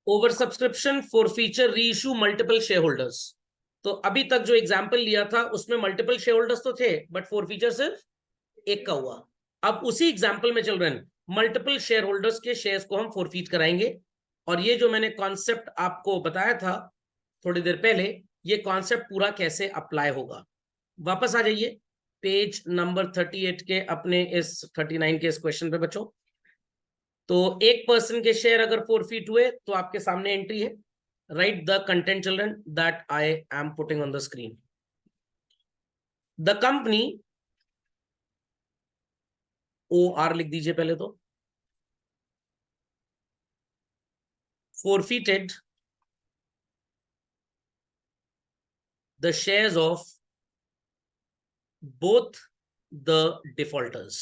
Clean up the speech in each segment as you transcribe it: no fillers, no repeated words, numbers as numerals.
Over subscription, for feature, री issue, multiple share holders. तो अभी तक जो एग्जाम्पल लिया था उसमें मल्टीपल शेयर होल्डर्स तो थे, बट फॉर फीचर सिर्फ एक का हुआ। अब उसी एग्जाम्पल में चल रहे हैं, मल्टीपल शेयर होल्डर्स के शेयर्स को हम फोरफीट कराएंगे। और ये जो मैंने कॉन्सेप्ट आपको बताया था थोड़ी देर पहले, ये कॉन्सेप्ट पूरा कैसे अप्लाई होगा। वापस आ जाइए पेज नंबर 38 के अपने इस 39 के इस क्वेश्चन पे बच्चों। तो एक पर्सन के शेयर अगर फोरफीट हुए तो आपके सामने एंट्री है, right the content children that I am putting on the screen. The company, O R लिख दीजिए पहले तो, forfeited the shares of both the defaulters।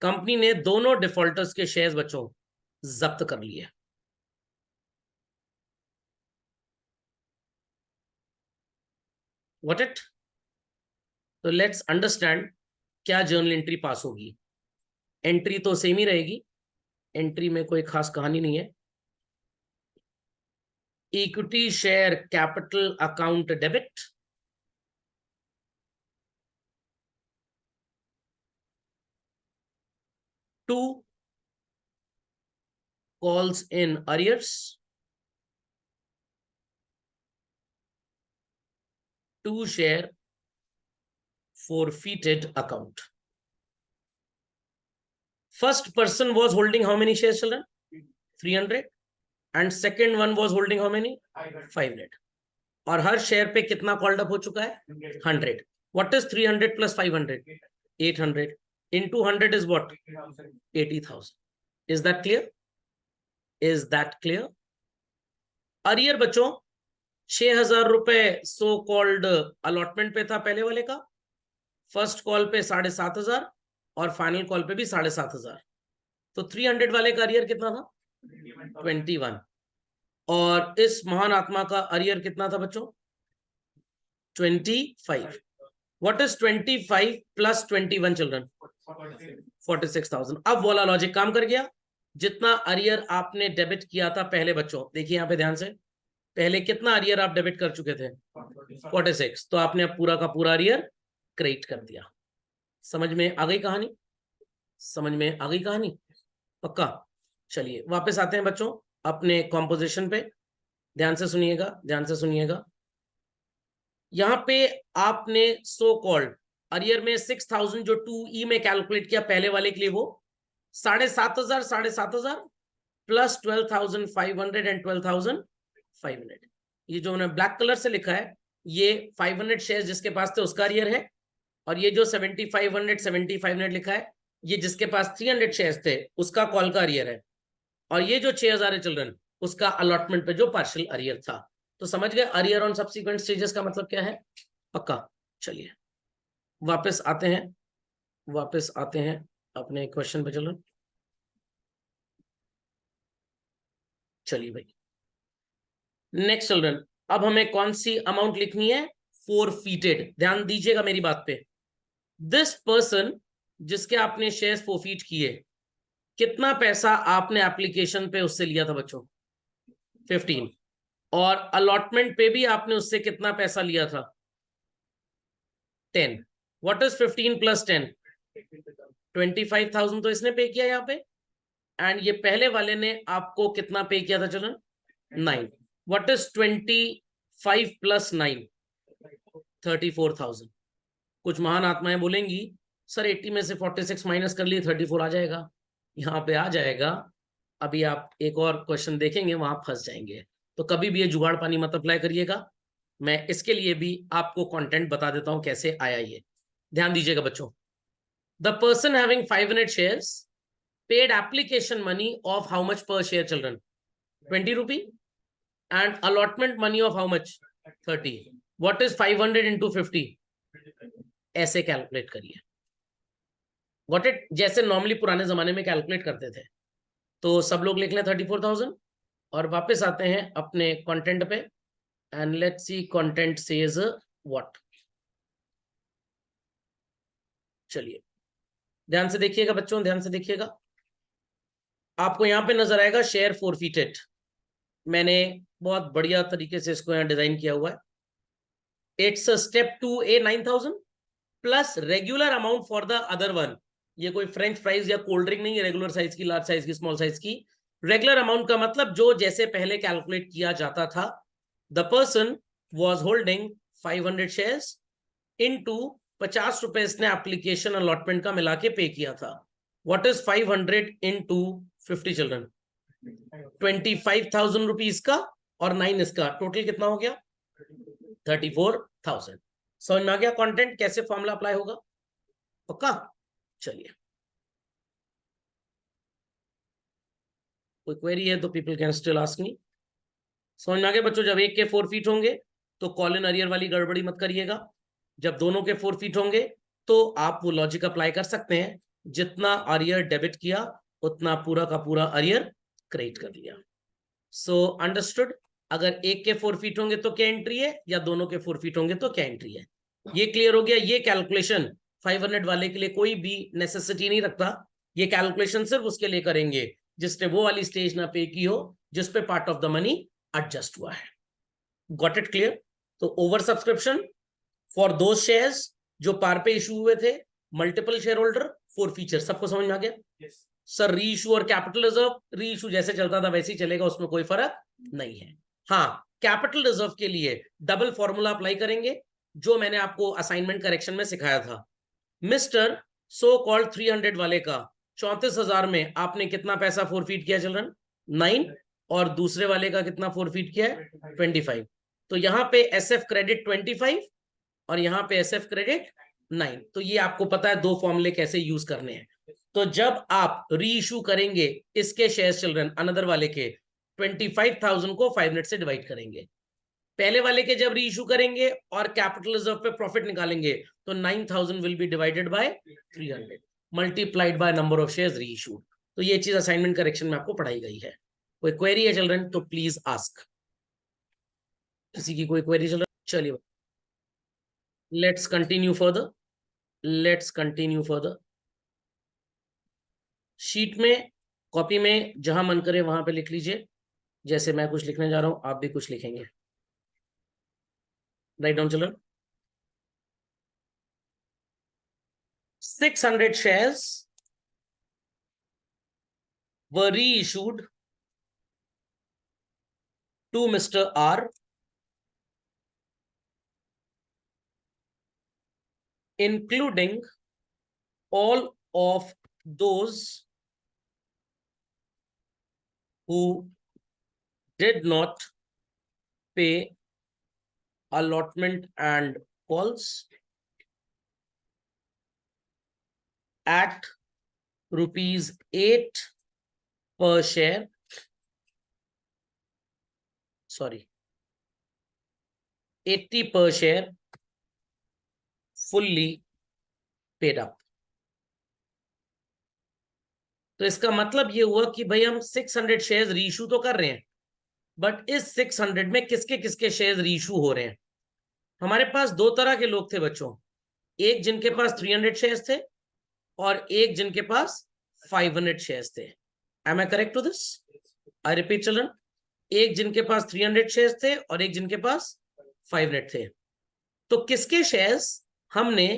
Company ने दोनों डिफॉल्टर्स के शेयर्स बच्चों जब्त कर लिए। What it? तो लेट्स अंडरस्टैंड क्या जर्नल एंट्री पास होगी। एंट्री तो सेम ही रहेगी, एंट्री में कोई खास कहानी नहीं है। Equity share capital account debit, to calls in arrears, to share forfeited account। First person was holding how many shares, children? 300, and second one was holding how many? 500। और हर share पे कितना कॉल्ड अप हो चुका है? 100। What is 300 plus 500? 800 into 100 is what? 80,000। Is that clear? Is that clear? Arrear बच्चों 6,000 रुपए so called allotment पे था पहले वाले का, फर्स्ट कॉल पे 7,500 और फाइनल कॉल पे भी 7,500। तो 300 वाले का अरियर कितना था? 21। और इस महान आत्मा का अरियर कितना था बच्चों? 25। What is 25 plus 21 children? 46,000। अब वाला लॉजिक काम कर गया। जितना अरियर आपने डेबिट किया था पहले बच्चों, देखिए यहां पे ध्यान से, पहले कितना अरियर आप डेबिट कर चुके थे? 46। तो आपने अब पूरा का पूरा अरियर क्रेडिट कर दिया। समझ में आ गई कहानी? समझ में आ गई कहानी? पक्का? चलिए वापस आते हैं बच्चों अपने कॉम्पोजिशन पे। ध्यान से सुनिएगा, ध्यान से सुनिएगा। यहां पे आपने सो कॉल्ड अरियर में 6,000 जो 2E में कैलकुलेट किया पहले वाले के लिए, वो 7,500 प्लस 12,500 एंड 12,500। ये जो मैंने ब्लैक कलर से लिखा है, ये 500 शेयर जिसके पास थे उसका अरियर है। और ये जो 7,500 लिखा है, ये जिसके पास 300 शेयर्स थे उसका कॉल का अरियर है। और ये जो 6,000 है चिल्ड्रन, उसका अलॉटमेंट पे जो पार्शियल अरियर था। तो समझ गए अरियर ऑन सब्सिक्वेंट स्टेजेस का मतलब क्या है? पक्का? चलिए वापस आते हैं, वापस आते हैं अपने क्वेश्चन पे चिल्ड्रन। चलिए भाई नेक्स्ट चिल्ड्रन, अब हमें कौन सी अमाउंट लिखनी है? फोरफीटेड। ध्यान दीजिएगा मेरी बात पे। दिस पर्सन जिसके आपने शेयर्स फोरफीट किए, कितना पैसा आपने एप्लीकेशन पे उससे लिया था बच्चों? 15। और अलॉटमेंट पे भी आपने उससे कितना पैसा लिया था? 10। What is 15 plus 10? 25,000 तो इसने पे किया यहाँ पे। एंड ये पहले वाले ने आपको कितना पे किया था चिल्ड्रन? 9। What is 25 plus 9? 34,000। कुछ महान आत्माएं बोलेंगी सर 80 में से 46 माइनस कर लिए 34 आ जाएगा। यहाँ पे आ जाएगा। अभी आप एक और क्वेश्चन देखेंगे वहां फंस जाएंगे। तो कभी भी ये जुगाड़ पानी मत अप्लाई करिएगा। मैं इसके लिए भी आपको कंटेंट बता देता हूं कैसे आया ये। ध्यान दीजिएगा बच्चों। The person having 500 shares paid application money of how much per share children? 20 rupee. And allotment money of how much? 30। What is 500 into 50? ऐसे कैलकुलेट करिए। व्हाट इट जैसे नॉर्मली पुराने जमाने में कैलकुलेट करते थे। तो सब लोग लिख लें 34,000 और वापस आते हैं अपने कंटेंट पे। And let's see content says what. चलिए ध्यान से देखिएगा बच्चों, ध्यान से देखिएगा। आपको यहाँ पे नजर आएगा शेयर फॉरफिटेड। मैंने बहुत बढ़िया तरीके से इसको यहाँ डिजाइन किया हुआ है। It's step 2A 9,000 plus regular amount for the other one. ये कोई फ्रेंच फ्राइज या कोल्ड ड्रिंक नहीं है, रेगुलर साइज की, लार्ज साइज की, स्मॉल साइज की। रेगुलर अमाउंट का मतलब जो जैसे पहले कैलकुलेट किया जाता था। The person was holding 500 shares into 50 रुपए इसने एप्लीकेशन अलॉटमेंट का मिला के पे किया था। What is 500 into 50 children? 25,000 rupees का और 9 इसका, टोटल कितना हो गया? 34,000। समझ में आ गया कंटेंट, कैसे फॉर्मूला अप्लाई होगा? पक्का? चलिए, कोई क्वेरी है तो people can still ask me. समझ में आ गया बच्चों? जब एक के 4 फीट होंगे तो कॉलन अरियर वाली गड़बड़ी मत करिएगा। जब दोनों के 4 फीट होंगे तो आप वो लॉजिक अप्लाई कर सकते हैं, जितना अरियर डेबिट किया उतना पूरा का पूरा अरियर क्रेडिट कर लिया। So understood? अगर एक के 4 फीट होंगे तो क्या एंट्री है, या दोनों के 4 फीट होंगे तो क्या एंट्री है? ये क्लियर हो गया? ये कैलकुलेशन 500 वाले के लिए कोई भी नेसेसिटी नहीं रखता। ये कैलकुलेशन सिर्फ उसके लिए करेंगे जिसने वो वाली स्टेज ना पे की हो जिसपे part of the money adjust हुआ है। Got it clear? तो ओवर सब्सक्रिप्शन फॉर दो शेयर्स जो पार पे इशू हुए थे, मल्टीपल शेयर होल्डर, 4 फीचर, सबको समझ में आ गया? सर री इशू और कैपिटल रिजर्व, री इशू जैसे चलता था वैसे ही चलेगा, उसमें कोई फर्क नहीं है। हाँ, कैपिटल रिजर्व के लिए डबल फॉर्मूला अप्लाई करेंगे जो मैंने आपको असाइनमेंट करेक्शन में सिखाया था। मिस्टर सो कॉल्ड 300 वाले का 34,000 में आपने कितना पैसा फोरफीट किया चिल्ड्रन? 9। और दूसरे वाले का कितना फोरफीट किया है? 25। तो यहाँ पे एसएफ क्रेडिट 25 और यहाँ पे एसएफ क्रेडिट 9। तो ये आपको पता है दो फॉर्मूले कैसे यूज करने हैं। तो जब आप री इशू करेंगे इसके शेयर चिल्ड्रन अनदर वाले के, 25,000 को 500 से डिवाइड करेंगे। पहले वाले के जब री इशू करेंगे और कैपिटल रिजर्व पे प्रॉफिट निकालेंगे तो 9,000 will be divided by 300 multiplied by number of shares री इशूड। तो ये चीज असाइनमेंट करेक्शन में आपको पढ़ाई गई है। कोई क्वेरी है चिल्ड्रन तो प्लीज आस्क। किसी की कोई क्वेरी चिल्ड्रन? चलिए, let's continue further. Let's continue further. Sheet में, कॉपी में जहां मन करे वहां पे लिख लीजिए। जैसे मैं कुछ लिखने जा रहा हूं आप भी कुछ लिखेंगे। Write down children. 600 shares were reissued to Mr. R including all of those who did not pay allotment and calls at ₹8 per share. Sorry, 80 per share fully paid up. तो इसका मतलब ये हुआ कि भाई हम 600 शेयर्स रीइशू तो कर रहे हैं, बट इस 600 में किसके किसके शेयर्स रीइशू हो रहे हैं? हमारे पास दो तरह के लोग थे बच्चों, एक जिनके पास 300 शेयर्स थे और एक जिनके पास 500 शेयर्स थे। Am I correct to this? I repeat children, एक जिनके पास 300 शेयर्स थे और एक जिनके पास 500 थे। तो किसके शेयर्स हमने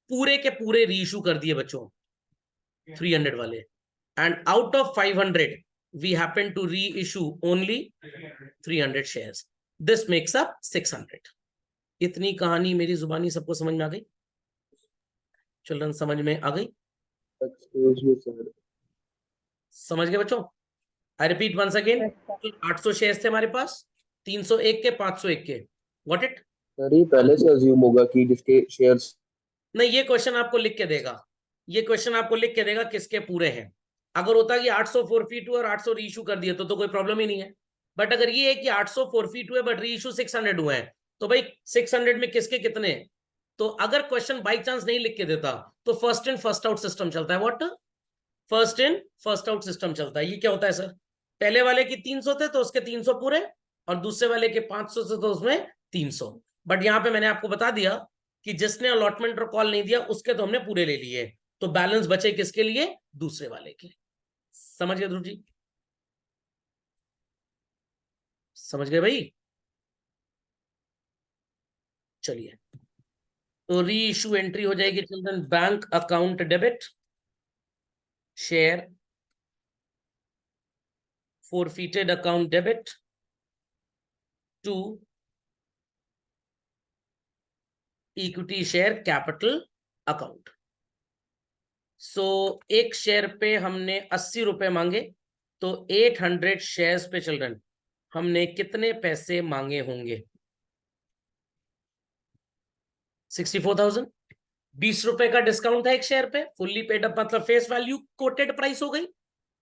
पूरे के पूरे रीइशू कर दिए बच्चों? 300 वाले। And out of 500 we happen to reissue only 300 shares. This makes up 600. इतनी कहानी मेरी जुबानी सबको समझ में आ गई? चिल्ड्रन समझ में आ गई? समझ गए बच्चों? I repeat once again, 800 shares थे हमारे पास, 301 के, 501 के। What it? सर ये पहले से अज्यूम होगा कि जिसके शेयर्स, नहीं, ये क्वेश्चन आपको लिख के देगा, ये क्वेश्चन आपको लिख के देगा किसके पूरे हैं। अगर होता कि 800 फोरफीट हुए और 800 रीइशू कर दिए तो कोई प्रॉब्लम ही नहीं है। बट अगर ये है कि 800 फोरफीट हुए बट रीइशू 600 हुए हैं, तो भाई 600 में किसके कितने? तो अगर क्वेश्चन बाई चांस नहीं लिख के देता तो first in first out system चलता है। What? First in first out system चलता है। ये क्या होता है सर? पहले वाले की 300 थे तो उसके 300 पूरे, और दूसरे वाले के 500 से तो उसमें 300। बट यहां पे मैंने आपको बता दिया कि जिसने अलॉटमेंट और कॉल नहीं दिया उसके तो हमने पूरे ले लिए, तो बैलेंस बचे किसके लिए? दूसरे वाले के। समझ गए ध्रुव जी? समझ गए भाई? चलिए, तो री इशू एंट्री हो जाएगी children, bank account debit, share forfeited account debit to equity share capital account. सो एक शेयर पे हमने 80 रुपए मांगे, तो 800 शेयर्स पे चिल्ड्रन हमने कितने पैसे मांगे होंगे? 64,000। 20 रुपए का डिस्काउंट है एक शेयर पे, फुल्ली पेड अप मतलब फेस वैल्यू कोटेड प्राइस हो गई।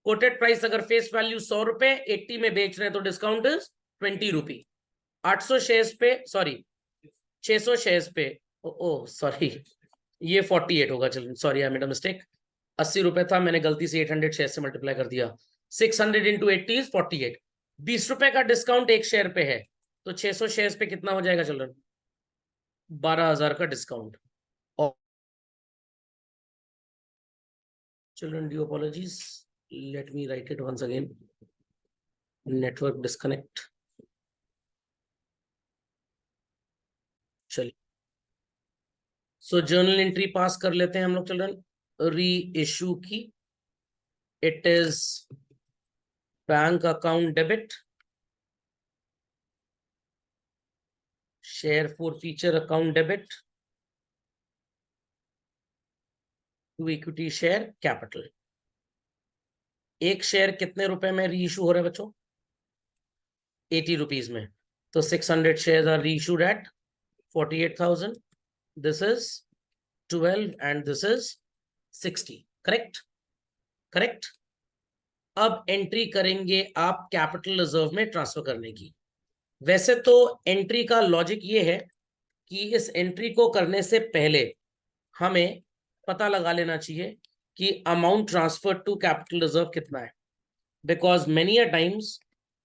कोटेड प्राइस अगर फेस वैल्यू 100 रुपए 80 में बेच रहे हैं तो डिस्काउंट इज 20 रुपी। 800 शेयर्स पे, सॉरी 600 शेयर्स पे, ओ सॉरी ये 48 होगा, चलिए sorry I made a mistake. 80 रुपए था, मैंने गलती से 800 शेयर से मल्टीप्लाई कर दिया। 600 इंटू 80 इज 48। 20 रुपए का डिस्काउंट एक शेयर पे है, तो 600 शेयर्स पे कितना हो जाएगा चिल्ड्रन? 12,000 का discount. Children due apologies, let me write it once again. Network disconnect. चलिए, सो जर्नल एंट्री पास कर लेते हैं हम लोग चिल्ड्रन री इशू की। It is bank account debit, share forfeiture account debit to equity share capital. एक share कितने रुपए में री इशू हो रहा है बच्चों? 80 रुपीज में। तो 600 शेयर्स आर री issued at 48,000। This is 12 and this is 60। Correct? Correct. अब एंट्री करेंगे आप कैपिटल रिजर्व में ट्रांसफर करने की। वैसे तो एंट्री का लॉजिक ये है कि इस एंट्री को करने से पहले हमें पता लगा लेना चाहिए कि amount transfer to capital reserve कितना है, because many a times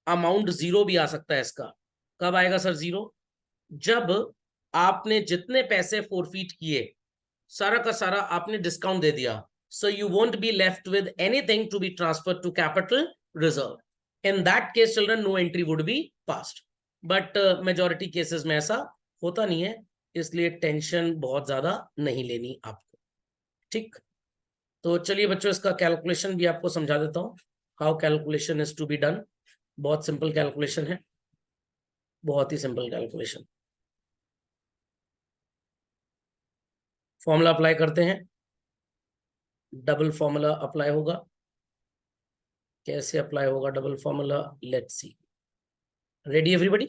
amount zero भी आ सकता है इसका। कब आएगा सर जीरो? जब आपने जितने पैसे फोरफीट किए सारा का सारा आपने डिस्काउंट दे दिया, so you won't be left with anything to be transferred to capital reserve. In that case children no entry would be passed, but majority cases में ऐसा होता नहीं है, इसलिए टेंशन बहुत ज्यादा नहीं लेनी आपको। ठीक, तो चलिए बच्चों इसका कैलकुलेशन भी आपको समझा देता हूं, how calculation is to be done. बहुत सिंपल कैलकुलेशन है, बहुत ही सिंपल कैलकुलेशन। फॉर्मूला अप्लाई करते हैं, डबल फॉर्मूला अप्लाई होगा। कैसे अप्लाई होगा double formula? Let's see. Ready everybody?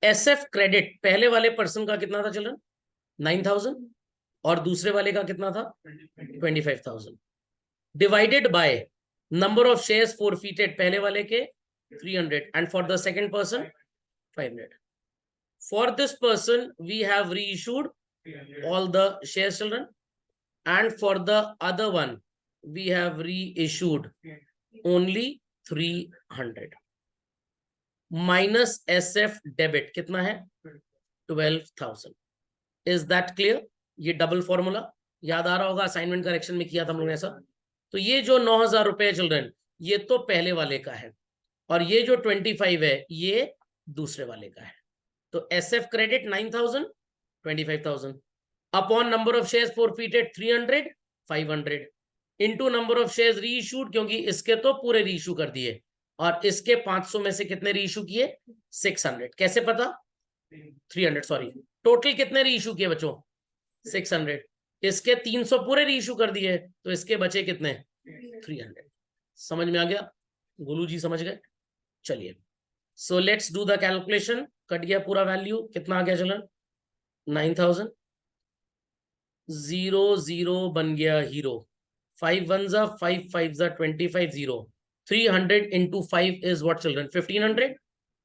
SF credit पहले वाले पर्सन का कितना था चिल्ड्रन? 9,000, और दूसरे वाले का कितना था? 25,000, divided by number of shares forfeited, पहले वाले के 300 and for the second person 500। For this person we have reissued all the shares children, and for the other one we have reissued only 300 minus SF debit कितना है? 12,000। is that clear? ये double formula याद आ रहा होगा, assignment correction में किया था हम लोगों ने ऐसा। तो ये जो 9,000 रुपए चिल्ड्रन ये तो पहले वाले का है, और ये जो 25 है ये दूसरे वाले का है। तो SF credit 9,000 25,000 upon number of shares forfeited 300 500 into number of shares reissued, क्योंकि इसके तो पूरे रीइश्यू कर दिए और इसके 500 में से कितने रीइश्यू किए? 600। कैसे पता? 300 सॉरी, टोटल कितने रीइश्यू किए बच्चों? 600। इसके 300 पूरे रीइश्यू कर दिए, तो इसके बचे कितने? 300। समझ में आ गया? गुलू जी समझ गए? चलिए, so let's do the calculation. Cut गया पूरा वैल्यू, कितना आ गया चलन? 9,000। 0 0 बन गया हीरो, 5 1 जा 5 5 जा 25 0। 300 इंटू 5 इज व्हाट चिल्ड्रन? 1500,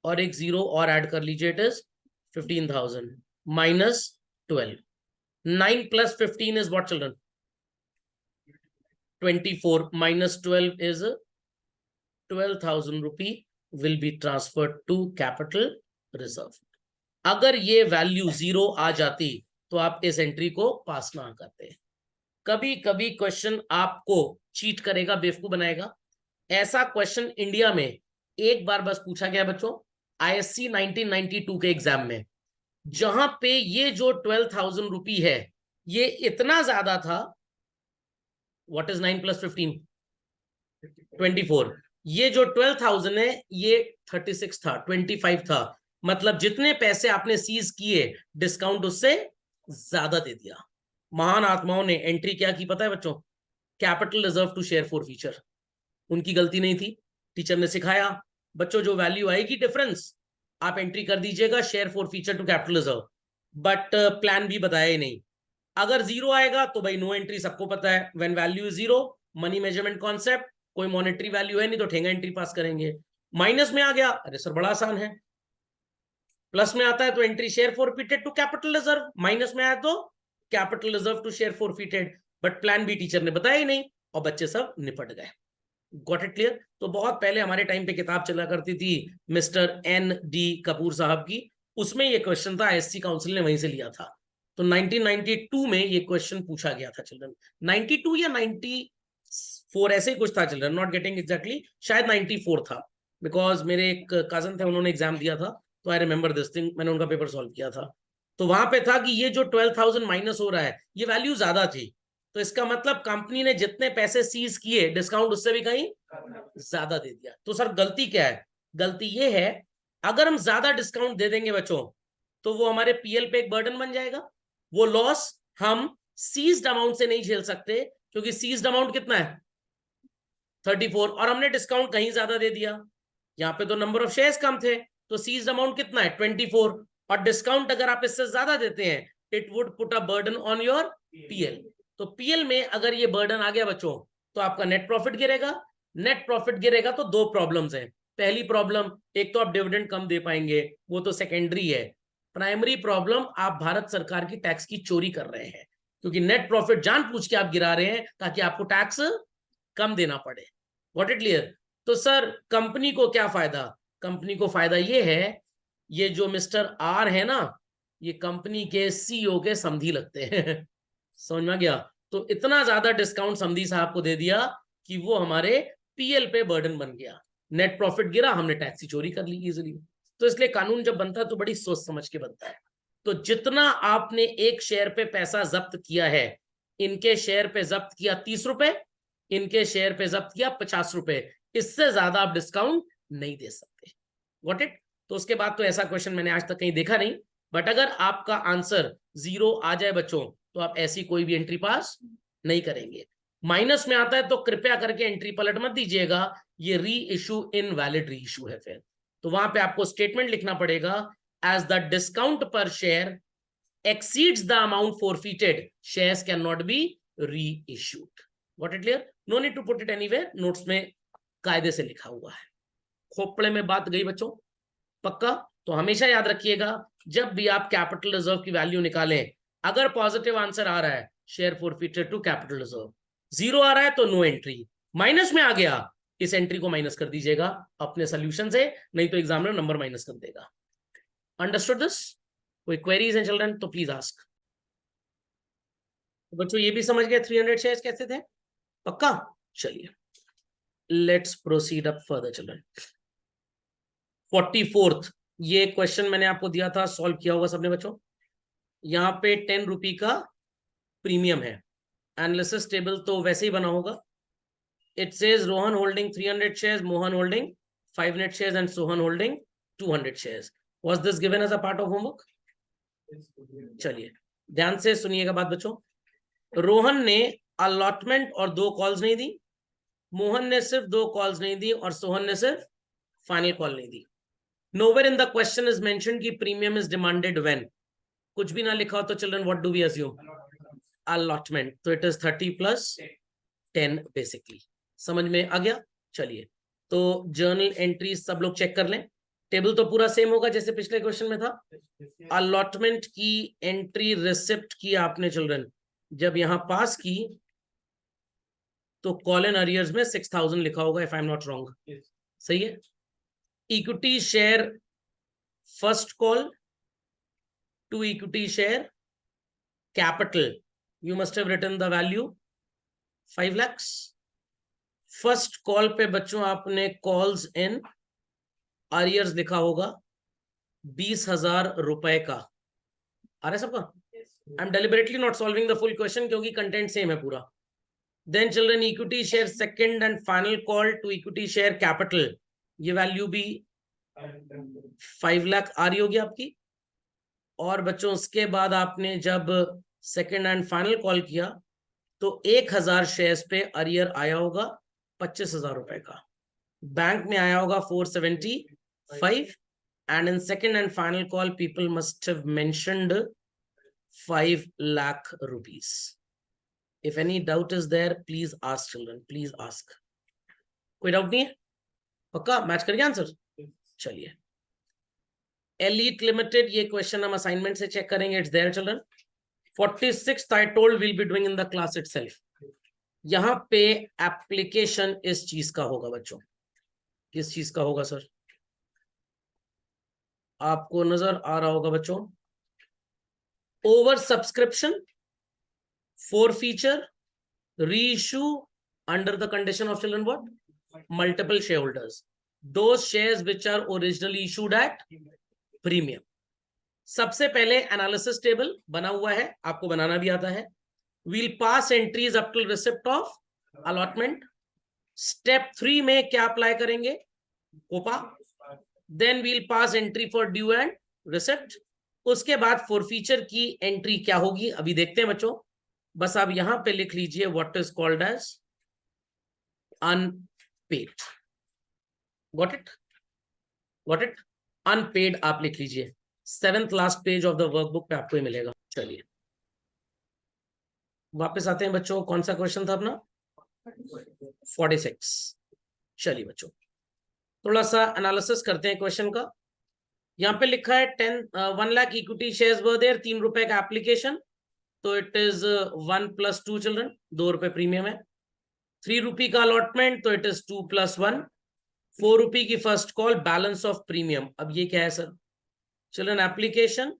और एक जीरो और ऐड कर लीजिए, it is 15,000 minus 12। 9 plus 15 is what children? 24 minus 12 is 12,000 rupee will be transferred to capital reserve. अगर ये वैल्यू जीरो आ जाती तो आप इस एंट्री को पास ना करते। कभी कभी क्वेश्चन आपको चीट करेगा, बेवकूफ बनाएगा। ऐसा क्वेश्चन इंडिया में एक बार बस पूछा गया बच्चों आईएससी 1992 के एग्जाम में, जहां पे ये जो 12,000 रुपी है ये इतना ज्यादा था। What is 9 + 15? 24। ये जो 12,000 है ये 36 था, 25 था। मतलब जितने पैसे आपने सीज किए डिस्काउंट उससे ज्यादा दे दिया। महान आत्माओं ने एंट्री क्या की पता है बच्चों? Capital reserve to share for future. उनकी गलती नहीं थी, टीचर ने सिखाया बच्चों जो वैल्यू आएगी डिफरेंस आप एंट्री कर दीजिएगा share for future to capital reserve. But plan भी बताया ही नहीं। अगर जीरो आएगा तो भाई नो एंट्री, सबको पता है when value is zero money measurement concept, कोई मॉनेटरी वैल्यू है नहीं तो ठेंगा एंट्री पास करेंगे। माइनस में आ गया, अरे सर बड़ा आसान है। प्लस में आता है तो entry share forfeited to capital reserve, minus में आया तो capital reserve to share forfeited. But plan B teacher ने बताया ही नहीं और बच्चे सब निपट गए। Got it clear? तो बहुत पहले हमारे टाइम पे किताब चला करती थी मिस्टर ND कपूर साहब की, उसमें ये क्वेश्चन था, एससी काउंसिल ने वहीं से लिया था। तो 1992 में ये क्वेश्चन पूछा गया था चिल्ड्रन, 92 या 94 ऐसे ही कुछ था चिल्ड्रन, नॉट गेटिंग एग्जैक्टली, शायद 94 था। बिकॉज मेरे एक कजन थे उन्होंने एग्जाम दिया था तो आई रिमेंबर दिस थिंग, मैंने उनका पेपर सॉल्व किया था। तो वहां पे था कि ये जो 12,000 माइनस हो रहा है ये वैल्यू ज्यादा थी, तो इसका मतलब कंपनी ने जितने पैसे सीज किए डिस्काउंट उससे भी कहीं ज्यादा दे दिया। तो सर गलती क्या है? गलती ये है अगर हम ज्यादा डिस्काउंट दे देंगे बच्चों तो वो हमारे पीएल पे एक बर्डन बन जाएगा। वो लॉस हम सीज्ड अमाउंट से नहीं झेल सकते क्योंकि सीज्ड अमाउंट कितना है 34 और हमने डिस्काउंट कहीं ज्यादा दे दिया। यहाँ पे तो नंबर ऑफ शेयर्स कम थे तो सीज्ड अमाउंट कितना है 24 और डिस्काउंट अगर आप इससे ज्यादा देते हैं it would put a burden on your PL. तो पीएल में अगर ये बर्डन आ गया बच्चों तो आपका नेट प्रॉफिट गिरेगा। नेट प्रॉफिट गिरेगा तो दो प्रॉब्लम्स हैं। पहली प्रॉब्लम, एक तो आप डिविडेंड कम दे पाएंगे, वो तो सेकेंडरी है। प्राइमरी प्रॉब्लम, आप भारत सरकार की टैक्स की चोरी कर रहे हैं क्योंकि नेट प्रॉफिट जानबूझ के आप गिरा रहे हैं ताकि आपको टैक्स कम देना पड़े। What it clear? तो सर कंपनी को क्या फायदा? कंपनी को फायदा ये है, ये जो मिस्टर आर है ना ये कंपनी के सीईओ के समधी लगते हैं समझ में गया? तो इतना ज्यादा डिस्काउंट समधी साहब को दे दिया कि वो हमारे पीएल पे बर्डन बन गया। नेट प्रॉफिट गिरा, हमने टैक्स की चोरी कर ली इजीली। तो इसलिए कानून जब बनता है तो बड़ी सोच समझ के बनता है। तो जितना आपने एक शेयर पे पैसा जब्त किया है, इनके शेयर पे जब्त किया 30 रुपए, इनके शेयर पे जब्त किया 50 रुपए, इससे ज्यादा आप डिस्काउंट नहीं दे सकते। Got it? तो उसके बाद तो ऐसा क्वेश्चन मैंने आज तक कहीं देखा नहीं। बट अगर आपका आंसर जीरो आ जाए बच्चों तो आप ऐसी कोई भी एंट्री पास नहीं करेंगे। माइनस में आता है तो कृपया करके एंट्री पलट मत दीजिएगा, ये री इशू इनवैलिड री इशू है। फिर तो वहां पे आपको स्टेटमेंट लिखना पड़ेगा एज द डिस्काउंट पर share exceeds the amount forfeited shares cannot be reissued. Got it clear? No need to put it anywhere, notes में कायदे से लिखा हुआ है। खोपड़े में बात गई बच्चों? पक्का? तो हमेशा याद रखिएगा जब भी आप कैपिटल रिजर्व की वैल्यू निकालें, अगर पॉजिटिव आंसर आ रहा है share forfeited to capital reserve, zero आ रहा है तो नो एंट्री, माइनस में आ गया इस एंट्री को माइनस कर दीजिएगा अपने सोल्यूशन से, नहीं तो एग्जामिनर नंबर माइनस कर देगा। Understood this? कोई क्वेरीज हैं चिल्ड्रन तो प्लीज आस्क। बच्चों ये भी समझ गए 300 शेयर्स कैसे थे? पक्का? चलिए let's proceed up further children. 44th ये क्वेश्चन मैंने आपको दिया था, सॉल्व किया होगा सबने बच्चों। यहाँ पे 10 रुपी का प्रीमियम है। एनालिसिस टेबल तो वैसे ही बना होगा। It says Rohan holding 300 shares, Mohan holding 500 shares and Sohan holding 200 shares. Was this given as a part of homework? चलिए ध्यान से सुनिएगा बात बच्चों। रोहन ने अलॉटमेंट और 2 कॉल्स नहीं दी, मोहन ने सिर्फ 2 कॉल्स नहीं दी और सोहन ने सिर्फ फाइनल कॉल नहीं दी। Nowhere in the question is mention कि प्रीमियम इज डिमांडेड व्हेन, कुछ भी ना लिखा हो तो children what do we assume? Allotment. तो इट इज 30 + 10 बेसिकली। समझ में आ गया? चलिए तो जर्नल एंट्री सब लोग चेक कर लें। टेबल तो पूरा सेम होगा जैसे पिछले क्वेश्चन में था। अलॉटमेंट की एंट्री रिसिप्ट की आपने चिल्ड्रन जब यहां पास की तो कॉल इन अरियर्स में 6000 लिखा होगा if I am not wrong. सही है? Equity share first call to equity share capital, you must have written the value 5 lakhs। First call पे बच्चों आपने कॉल्स इन आरियर्स लिखा होगा 20,000 रुपए का। आ रहा है सबका? I am deliberately not solving the full question क्योंकि कंटेंट सेम है पूरा। Then children equity share second and final call to equity share capital, ये वैल्यू भी 5 लाख आ रही होगी आपकी। और बच्चों उसके बाद आपने जब सेकंड एंड फाइनल कॉल किया तो 1,000 शेयर्स पे अरियर आया होगा 25,000 रुपए का। बैंक में आया होगा 475 and in second and final call people must have mentioned 5 lakh rupees. If any doubt is there, please ask children, please ask. कोई डाउट नहीं है? पक्का मैच करके आंसर? चलिए, एलीट लिमिटेड, ये क्वेश्चन हम असाइनमेंट से चेक करेंगे। It's their children. 46th I told we'll be doing in the class itself. यहाँ पे एप्लीकेशन इस चीज का होगा बच्चों। किस चीज का होगा सर? आपको नजर आ रहा होगा बच्चों, over subscription, forfeiture, reissue under the condition of children what? Multiple share holders, those shares which are originally issued at premium. सबसे पहले एनालिसिस टेबल बना हुआ है, आपको बनाना भी आता है। We'll pass entries up to receipt of allotment. Step 3 में क्या अप्लाई करेंगे? कोपा। Then we'll pass entry for due and receipt. उसके बाद फॉरफीचर की एंट्री क्या होगी अभी देखते हैं बच्चों। बस आप यहां पे लिख लीजिए what is called as unpaid. Got it? Got it? Unpaid आप लिख लीजिए। 7th last page of the workbook पे आपको ही मिलेगा। चलिए वापस आते हैं बच्चों, कौन सा क्वेश्चन था अपना? 46। चलिए बच्चों थोड़ा सा एनालिसिस करते हैं क्वेश्चन का। यहाँ पे लिखा है 1 lakh equity shares were there, 3 रुपए का एप्लीकेशन, तो इट इज 1 + 2 चिल्ड्रन, 2 रुपए प्रीमियम है। 3 रुपए का अलॉटमेंट, तो इट इज 2 + 1। 4 रुपए की first call, balance of premium. अब ये क्या है sir? Children application,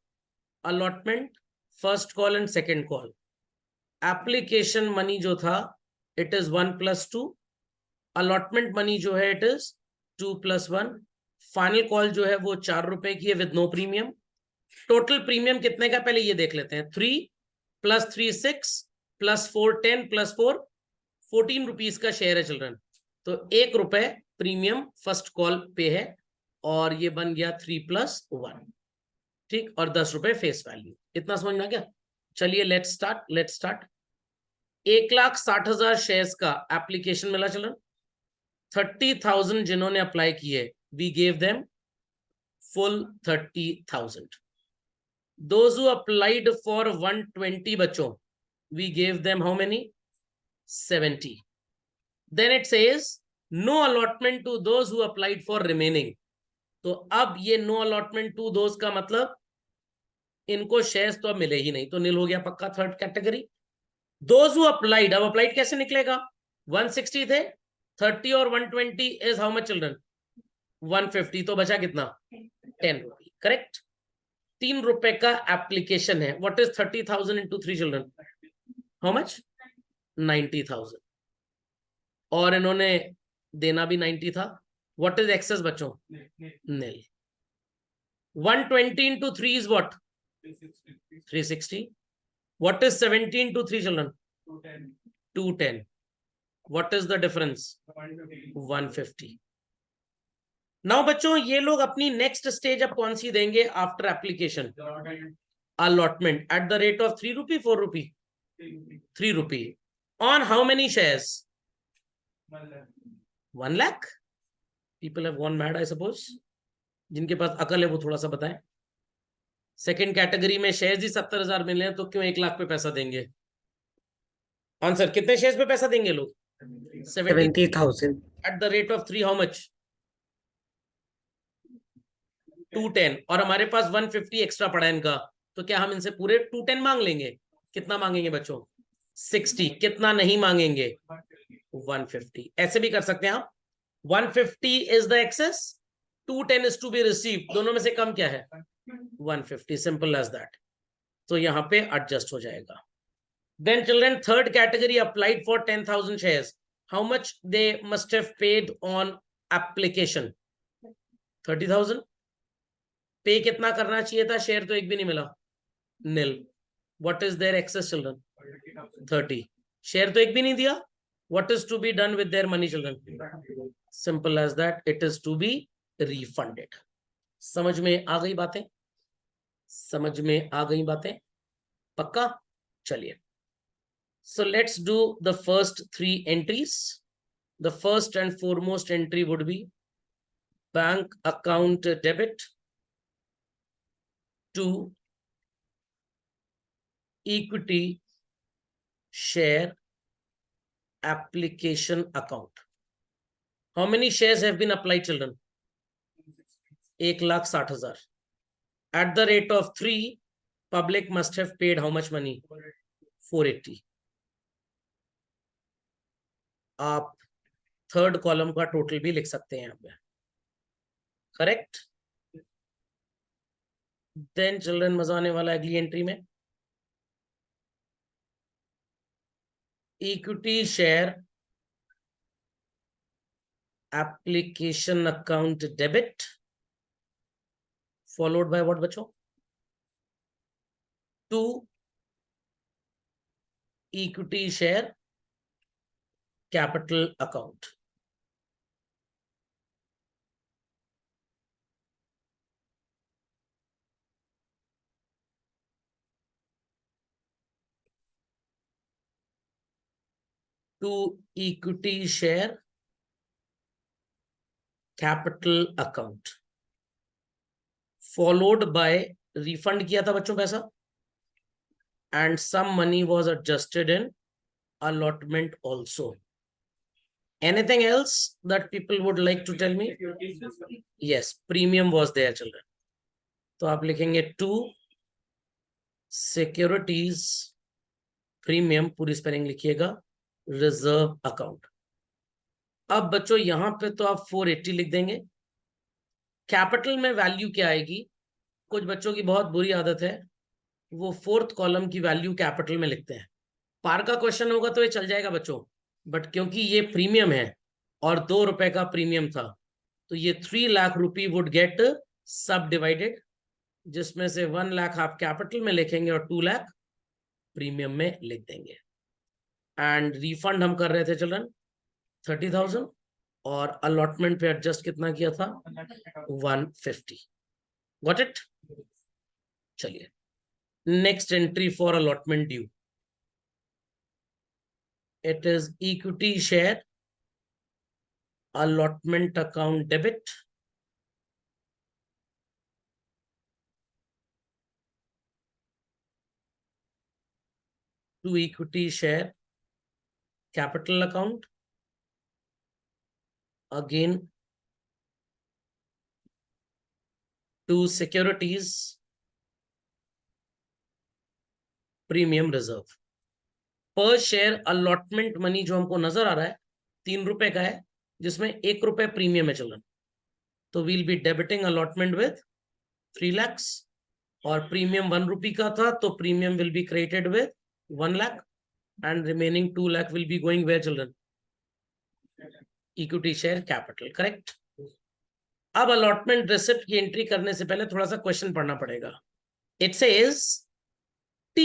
allotment, first call and second call. Application money जो था इट इज 1 + 2, अलॉटमेंट मनी जो है इट इज 2 + 1, फाइनल कॉल जो है वो 4 रुपए की है with no premium. Total premium कितने का पहले ये देख लेते हैं। 3 + 3 6 + 4 10 + 4 14 रुपीज का शेयर है चिल्ड्रन, तो 1 रुपए प्रीमियम फर्स्ट कॉल पे है और ये बन गया 3 + 1, ठीक, और 10 रुपए फेस वैल्यू। इतना समझ में आ गया? चलिए लेट्स स्टार्ट। 1,60,000 शेयर्स का एप्लीकेशन मिला चिल्ड्रन। 30,000 जिन्होंने अप्लाई किए, we gave them full 30,000। Those who applied for 120 बच्चों, we gave them how many? 70. Then it says no allotment to those who applied for remaining. तो अब ये no allotment to those का मतलब इनको शेयर्स तो अब मिले ही नहीं, तो नील हो गया पक्का third category. Those who applied, अब अप्लाइड कैसे निकलेगा? 160 थे, 30 और 120 इज हाउ मच चिल्ड्रन? 150, तो बचा कितना? 10 रुपए, करेक्ट। 3 रुपए का एप्लीकेशन है। What is 30,000 into 3 children? How much? 90,000, और इन्होंने देना भी 90 था। व्हाट इज एक्सेस बच्चों? नील। 120 into 3 is what? 360. What is 70 into 3 children? 210. What is the difference? 150. Now बच्चों ये लोग अपनी नेक्स्ट स्टेज अब कौन सी देंगे after application? Allotment eight the rate of 3 रुपए 4 रुपए? 3 रुपए। On how many shares? 1 lakh. People have gone mad I suppose. जिनके पास अकल है वो थोड़ा सा बताएं। सेकेंड कैटेगरी में शेयर्स ही 70,000 मिले हैं, तो क्यों 1 लाख पे पैसा देंगे? आंसर, कितने शेयर्स पे पैसा देंगे लोग? 70,000 eight the rate of 3 how much? 210, और हमारे पास 150 एक्स्ट्रा पड़ा है इनका, तो क्या हम इनसे पूरे 210 मांग लेंगे? कितना मांगेंगे बच्चों? 60। कितना नहीं मांगेंगे? 150। ऐसे भी कर सकते हैं आप। 150 is the excess, 210 is to be receive, दोनों में से कम क्या है? 150, सिंपल एज दैट। तो यहां पे एडजस्ट हो जाएगा। Then children third category applied for 10,000 shares, how much they must have paid on application? 30,000। पे कितना करना चाहिए था, शेयर तो एक भी नहीं मिला, nil. What is their excess children, 30। Share तो एक भी नहीं दिया, what is to be done with their money children, simple as that, it is to be refunded. समझ में आ गई बातें, समझ में आ गई बातें, पक्का? चलिए, so let's do the first 3 entries. The first and foremost entry would be bank account debit to equity share application account. How many shares have been applied, children? 1,60,000. At the rate of 3, public must have paid how much money? 480. आप third column का total भी लिख सकते हैं यहाँ पे, correct? Then children मजा आने वाला है अगली एंट्री में। Equity share application account debit followed by what बच्चों? To equity share capital account. To equity share capital account followed by refund किया था बच्चों पैसा, and some money was adjusted in allotment also. Anything else that people would like to tell me? Yes, premium was there children. तो आप लिखेंगे to securities premium, पूरी spelling लिखिएगा, reserve account. अब बच्चों यहां पे तो आप 480 लिख देंगे। कैपिटल में वैल्यू क्या आएगी? कुछ बच्चों की बहुत बुरी आदत है, वो फोर्थ कॉलम की वैल्यू कैपिटल में लिखते हैं। पार का क्वेश्चन होगा तो ये चल जाएगा बच्चों, बट क्योंकि ये प्रीमियम है और 2 रुपए का प्रीमियम था, तो ये 3 लाख रुपी वुड गेट सब डिवाइडेड, जिसमें से 1 लाख आप कैपिटल में लिखेंगे और 2 लाख प्रीमियम में लिख देंगे। एंड रिफंड हम कर रहे थे चिल्ड्रन 30,000, और अलॉटमेंट पे एडजस्ट कितना किया था? 150। Got it? चलिए, next entry for allotment due, it is equity share allotment account debit to equity share capital account, again to securities premium reserve। पर शेयर अलॉटमेंट मनी जो हमको नजर आ रहा है 3 रुपए का है, जिसमें 1 रुपए प्रीमियम है चिल्ड्रन, तो we'll be debiting allotment with 3 lakhs, और प्रीमियम 1 रुपी का था, तो premium will be created with 1 lakh, and remaining 2 lakh will be going where children? Equity share capital, correct? अब अलॉटमेंट रिसिप्ट की एंट्री करने से पहले थोड़ा सा क्वेश्चन पढ़ना पड़ेगा। It says T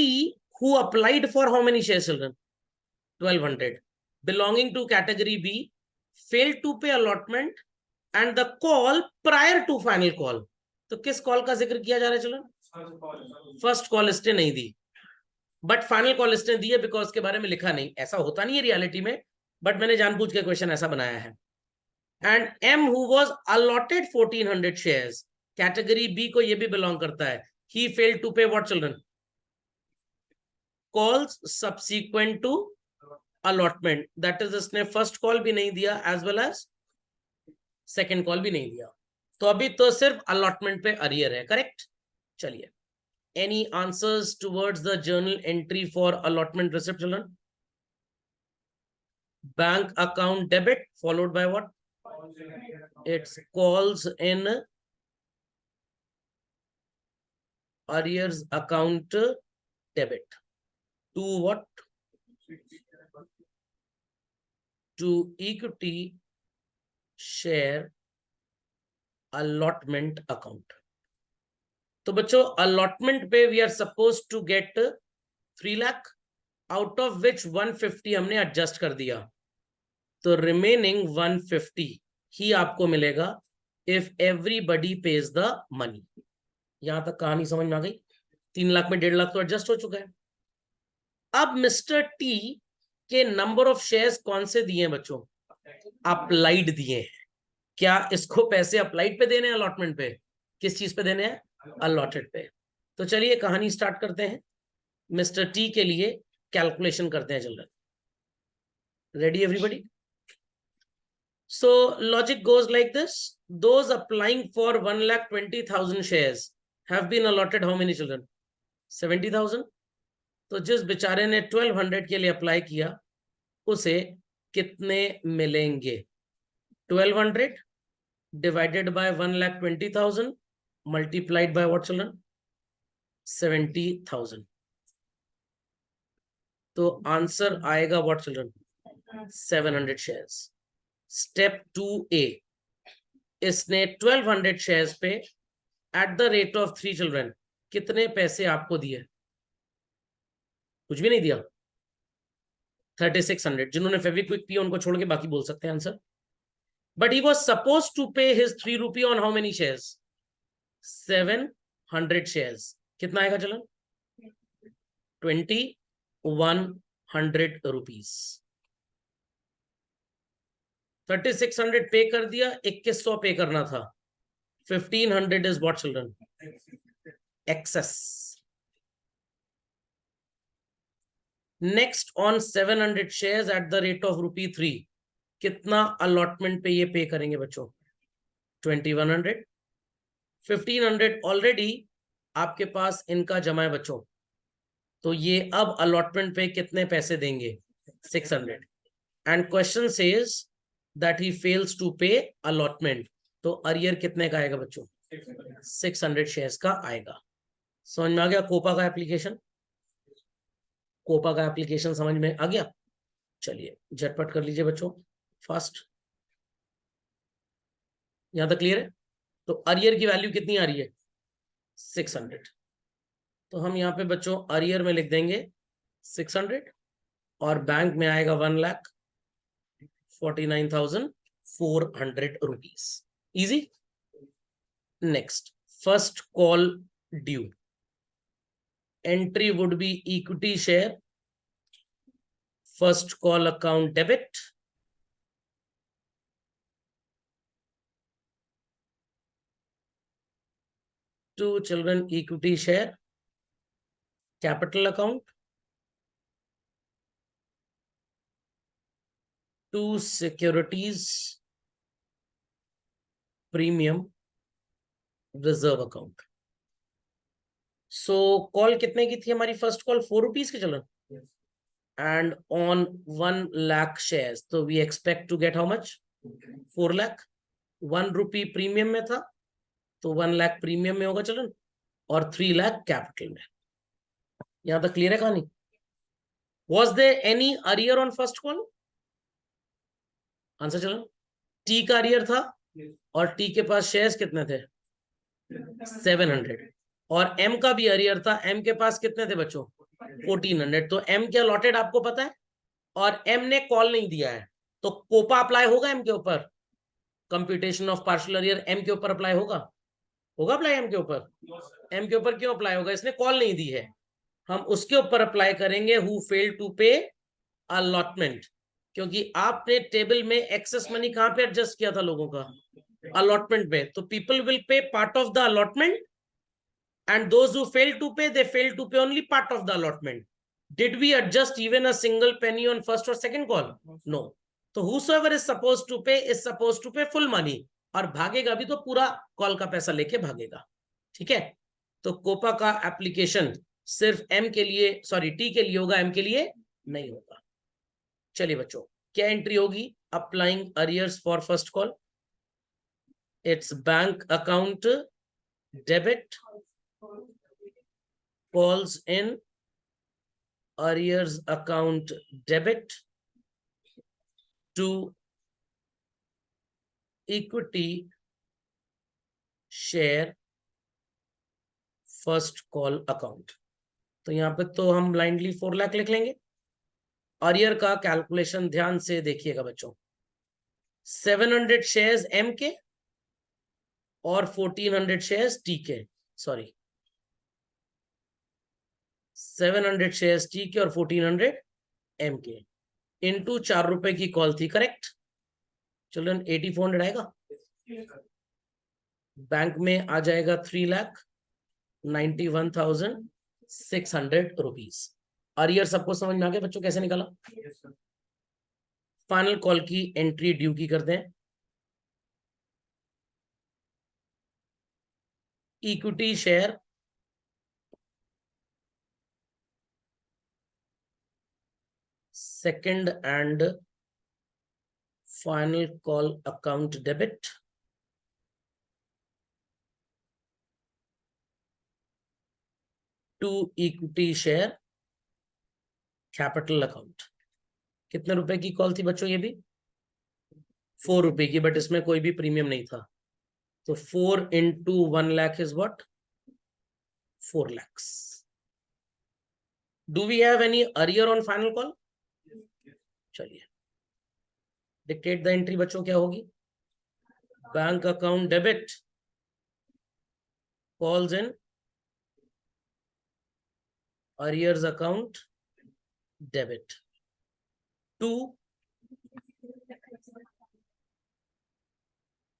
who applied for how many shares children? 1200, belonging to category B, failed to pay allotment and the call prior to final call। तो किस कॉल का जिक्र किया जा रहा है चिल्ड्रन? फर्स्ट कॉल इसने नहीं दी, बट फाइनल कॉल इसने दी है, बिकॉज के बारे में लिखा नहीं। ऐसा होता नहीं है रियलिटी में, बट मैंने जानबूझ के क्वेश्चन ऐसा बनाया है। And M who was allotted 1400 shares, category B को ये भी बिलोंग करता है, he failed to pay what children? Calls subsequent to allotment, that is इसने फर्स्ट कॉल भी नहीं दिया as well as second call भी नहीं दिया, तो अभी तो सिर्फ अलॉटमेंट पे अरियर है, करेक्ट? चलिए, any answers towards the journal entry for allotment receipt children? Bank account debit followed by what? It's calls in arrears account debit to what? To equity share allotment account. तो बच्चों allotment पे we are suppose to get 3 lakh, out of which 150 हमने adjust कर दिया, तो remaining 150 ही आपको मिलेगा if everybody page the money. यहां तक कहानी समझ में आ गई? 3 लाख में 1.5 लाख तो एडजस्ट हो चुका है। अब मिस्टर टी के नंबर ऑफ शेयर्स कौन से दिए हैं बच्चों? अप्लाइड दिए हैं। क्या इसको पैसे अप्लाइड पे देने हैं, अलॉटमेंट पे? किस चीज पे देने हैं? अलॉटेड पे। तो चलिए कहानी स्टार्ट करते हैं। मिस्टर टी के लिए कैलकुलेशन करते हैं children. Ready everybody? So logic goes like this. Those applying for 1,20,000 shares have been allotted how many children? 70,000. तो जिस बेचारे ने 1200 के लिए अप्लाई किया उसे कितने मिलेंगे? 1200 divided by 1,20,000 multiplied by what children? 70,000. तो आंसर आएगा what children? 700 shares. Step 2A, इसने 1200 शेयर्स पे eight the rate of 3 children कितने पैसे आपको दिए? कुछ भी नहीं दिया। 3600। जिन्होंने फेविक्विक पिया उनको छोड़ के बाकी बोल सकते हैं answer. But he was suppose to pay his 3 rupee on how many shares? 700 shares. कितना आएगा चलन? 2100 रुपीज। 3600 पे कर दिया, 2100 पे करना था। 1500 is what children? Excess. Next on 700 shares at the rate of ₹3, कितना अलॉटमेंट पे ये पे करेंगे बच्चों? 2100। 1500 ऑलरेडी आपके पास इनका जमा है बच्चों, तो ये अब अलॉटमेंट पे कितने पैसे देंगे? 600। And question says that he fails to pay allotment, तो अरियर कितने का आएगा बच्चों? 600 शेयर्स का आएगा। समझ में आ गया कोपा का एप्लीकेशन? कोपा का एप्लीकेशन समझ में आ गया? चलिए झटपट कर लीजिए बच्चों, फास्ट। यहां तक क्लियर है? तो अरियर की वैल्यू कितनी आ रही है? 600। तो हम यहाँ पे बच्चों अरियर में लिख देंगे 600 और बैंक में आएगा 1,49,400 rupees. Easy. Next, first call due. Entry would be equity share, first call account debit, two children equity share, capital account, two securities premium reserve account. So call कितने की थी हमारी फर्स्ट कॉल? 4 रुपीज की चलन, and on 1 lakh shares, तो we expect to get how much? 4 lakh. 1 rupee premium में था तो 1 लाख प्रीमियम में होगा चलन, और 3 लाख कैपिटल में। यहां तक क्लियर है कहानी? Was there any arrear on first call? Answer चलन, टी का अरियर था और टी के पास शेयर्स कितने थे? 700। और एम का भी अरियर था, एम के पास कितने थे बच्चों? 1400। तो एम के अलॉटेड आपको पता है और एम ने कॉल नहीं दिया है, तो कोपा अप्लाई होगा एम के ऊपर? Computation of partial arrear M के ऊपर अप्लाई होगा? होगा अप्लाई एम के ऊपर? एम के ऊपर क्यों अप्लाई होगा? इसने कॉल नहीं दी है। हम उसके ऊपर अप्लाई करेंगे हु फेल्ड टू पे अलॉटमेंट, क्योंकि आपने टेबल में एक्सेस मनी कहां पे एडजस्ट किया था लोगों का? अलॉटमेंट पे। तो people will pay part of the allotment, and those who fail to pay, they fail to pay only part of the allotment. Did we adjust even a single penny on first or second call? No. So whosoever is supposed to pay full money, और भागेगा भी तो पूरा call का पैसा लेके भागेगा। ठीक है? तो कोपा का एप्लीकेशन सिर्फ एम के लिए, सॉरी टी के लिए होगा, एम के लिए नहीं होगा। चलिए बच्चों, क्या एंट्री होगी? Applying arrears for first call, it's bank account debit calls in arrears account debit to equity share first call account. तो यहाँ पे तो हम ब्लाइंडली 4 लाख लिख लेंगे। अरियर का कैलकुलेशन ध्यान से देखिएगा बच्चों। 700 शेयर्स एम के और 1400 शेयर्स टी के, सॉरी 700 शेयर्स टी के और 1400 एम के, इनटू 4 रुपए की कॉल थी, करेक्ट चिल्ड्रन? 8400 आएगा। बैंक में आ जाएगा 3,91,600 रुपीज। अरियर सबको समझ में आ गया बच्चों कैसे निकाला? फाइनल कॉल की एंट्री ड्यू की करते हैं। Equity share second and final call account debit to equity share capital account. कितने रुपए की कॉल थी बच्चों? ये भी 4 रुपए की, बट इसमें कोई भी प्रीमियम नहीं था। तो 4 into 1 lakh is what? 4 lakhs. Do we have any arrear on final call? चलिए डिक्टेट द एंट्री बच्चों, क्या होगी? Bank account debit calls in arrears account debit to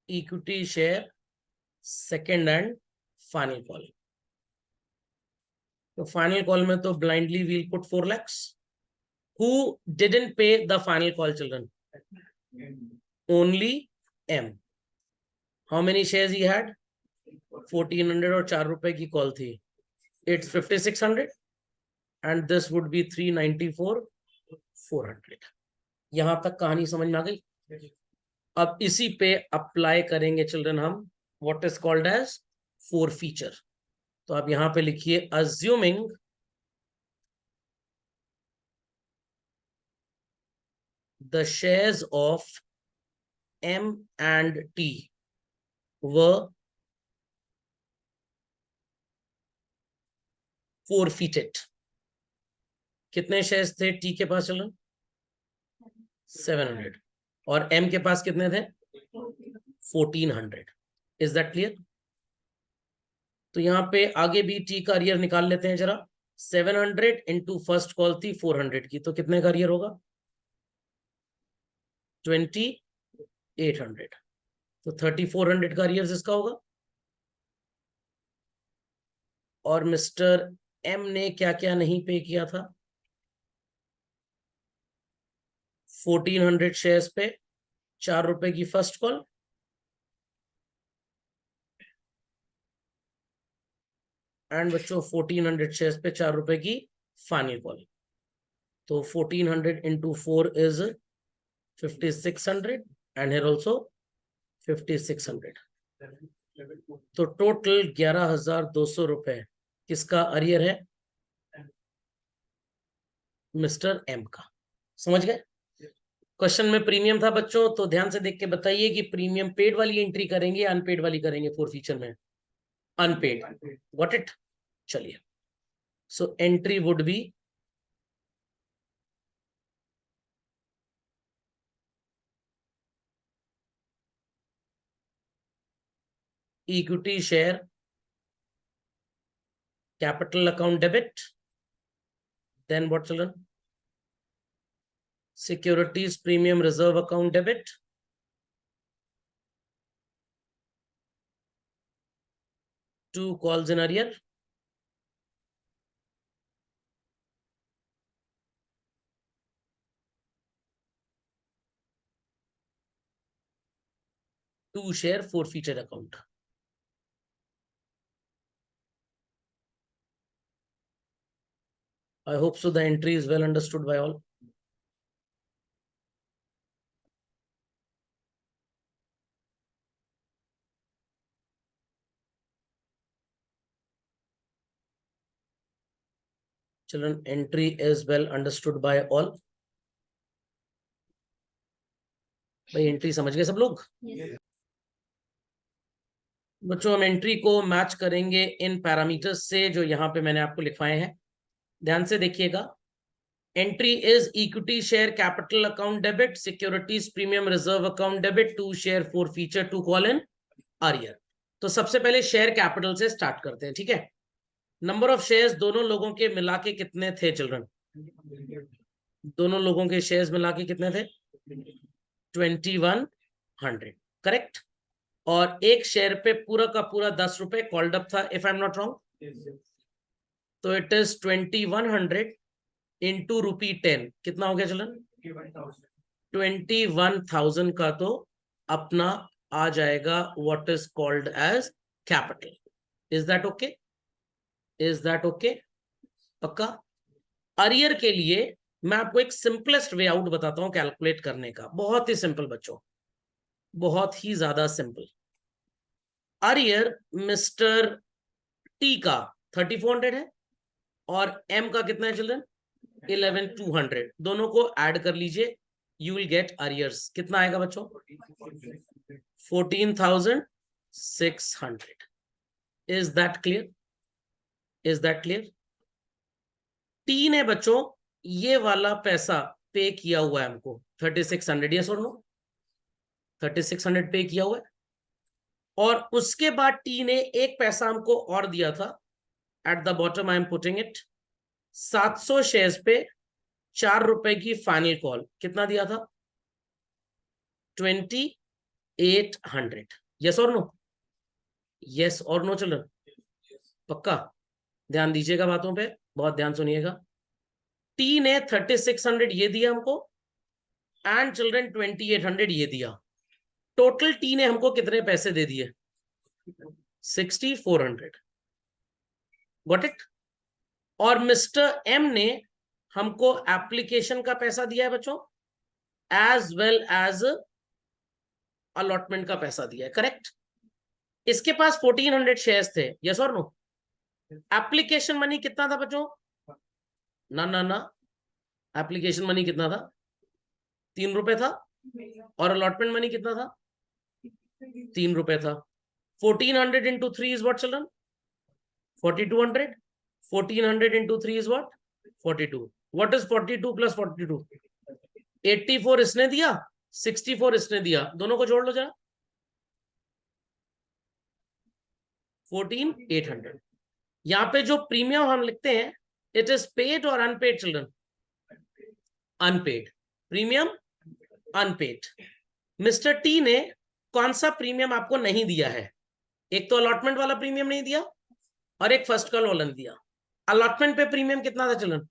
equity share second and final call. तो final call में तो blindly we'll put 4 lakhs. Who didn't pay the final call, children? Only M. How many shares he had? 1400 और 4 रुपए की call थी। It's 5600 and this would be 394,400. यहां तक कहानी समझ में आ गई? अब इसी पे अप्लाई करेंगे चिल्ड्रन हम what is called as forfeiture. तो आप यहां पे लिखिए assuming the shares of M and T were forfeited. कितने शेयर्स थे टी के पास चलो? 700। और M के पास कितने थे? 1400। Is that clear? तो यहां पे आगे भी टी का अरियर निकाल लेते हैं जरा। 700 इंटू फर्स्ट कॉल थी 400 की, तो कितने का अरियर होगा? 2800। तो 3400 का अरियर इसका होगा। और मिस्टर एम ने क्या क्या नहीं पे किया था? 1400 शेयर्स पे 4 रुपए की फर्स्ट कॉल, एंड बच्चों 1400 शेयर्स पे 4 रुपए की फाइनल कॉल। तो 1400 into 4 is 5600 and here also 5600। तो टोटल 11,200 रुपए किसका अरियर है? मिस्टर एम का। समझ गए? क्वेश्चन में प्रीमियम था बच्चों, तो ध्यान से देख के बताइए कि प्रीमियम पेड वाली एंट्री करेंगे या अनपेड वाली करेंगे? फोर फीचर में अनपेड। Got it? चलिए, so entry would be equity share capital account debit, then what children? Securities premium reserve account debit, to calls in arrear, to share forfeited account. I hope so the entry is well understood by all. Children, entry is well understood by all. भाई entry समझ गए सब लोग? बच्चों हम entry को match करेंगे इन parameters से जो यहाँ पे मैंने आपको लिखवाए हैं, ध्यान से देखिएगा। Entry is equity share capital account debit, securities premium reserve account debit, to share forfeiture to call in arrear. तो सबसे पहले शेयर कैपिटल से स्टार्ट करते हैं, ठीक है। नंबर ऑफ शेयर्स दोनों लोगों के मिला के कितने थे चिल्ड्रन? दोनों लोगों के शेयर्स मिला के कितने थे? 2100, करेक्ट। और एक शेयर पे पूरा का पूरा 10 रुपए कॉल्ड अप था, if I am not wrong. तो इट इज 2100 इंटू ₹10, कितना हो गया चलन? 21,000 का तो अपना आ जाएगा what is called as capital. Is that okay? Is that okay? पक्का? अरियर के लिए मैं आपको एक सिंपलेस्ट वे आउट बताता हूं कैलकुलेट करने का, बहुत ही सिंपल बच्चों, बहुत ही ज्यादा सिंपल। अरियर मिस्टर टी का 3400 है और एम का कितना है चिल्ड्रन? 11200। दोनों को ऐड कर लीजिए, यू विल गेट अरियर्स। कितना आएगा बच्चों? 14,600। Is that clear? Is that clear? T ने बच्चों ये वाला पैसा पे किया हुआ है हमको 3600, यस और नो? 3600 पे किया हुआ है। और उसके बाद टी ने एक पैसा हमको और दिया था, at the bottom I am putting it, 700 shares पे 4 रुपए की फाइनल कॉल। कितना दिया था? 2800, यस और नो? यस और नो चिल्ड्रन? पक्का? ध्यान दीजिएगा बातों पे, बहुत ध्यान सुनिएगा। टी ने 3600 ये दिया हमको एंड चिल्ड्रन 2800 ये दिया। टोटल टी ने हमको कितने पैसे दे दिए? 6400। Got it? और मिस्टर एम ने हमको एप्लीकेशन का पैसा दिया है बच्चों, एज वेल एज अलॉटमेंट का पैसा दिया है, करेक्ट। इसके पास 1400 शेयर्स थे, यस और नो? एप्लीकेशन मनी कितना था बच्चों? ना ना ना, एप्लीकेशन मनी कितना था? 3 रुपए था। और अलॉटमेंट मनी कितना था? 3 रुपए था। 1400 into 3 is what children? 4200। 1400 into 3 is what? 42। What is 42 plus 42? 84 इसने दिया, 64 इसने दिया, दोनों को जोड़ लो जरा। 14,800। यहां पे जो प्रीमियम हम लिखते हैं, इट इज पेड और unpaid children? Unpaid. Premium unpaid. Mister T ने कौन सा प्रीमियम आपको नहीं दिया है? एक तो अलॉटमेंट वाला प्रीमियम नहीं दिया और एक फर्स्ट कॉल वाला नहीं दिया। अलॉटमेंट पे प्रीमियम कितना था चिल्ड्रन?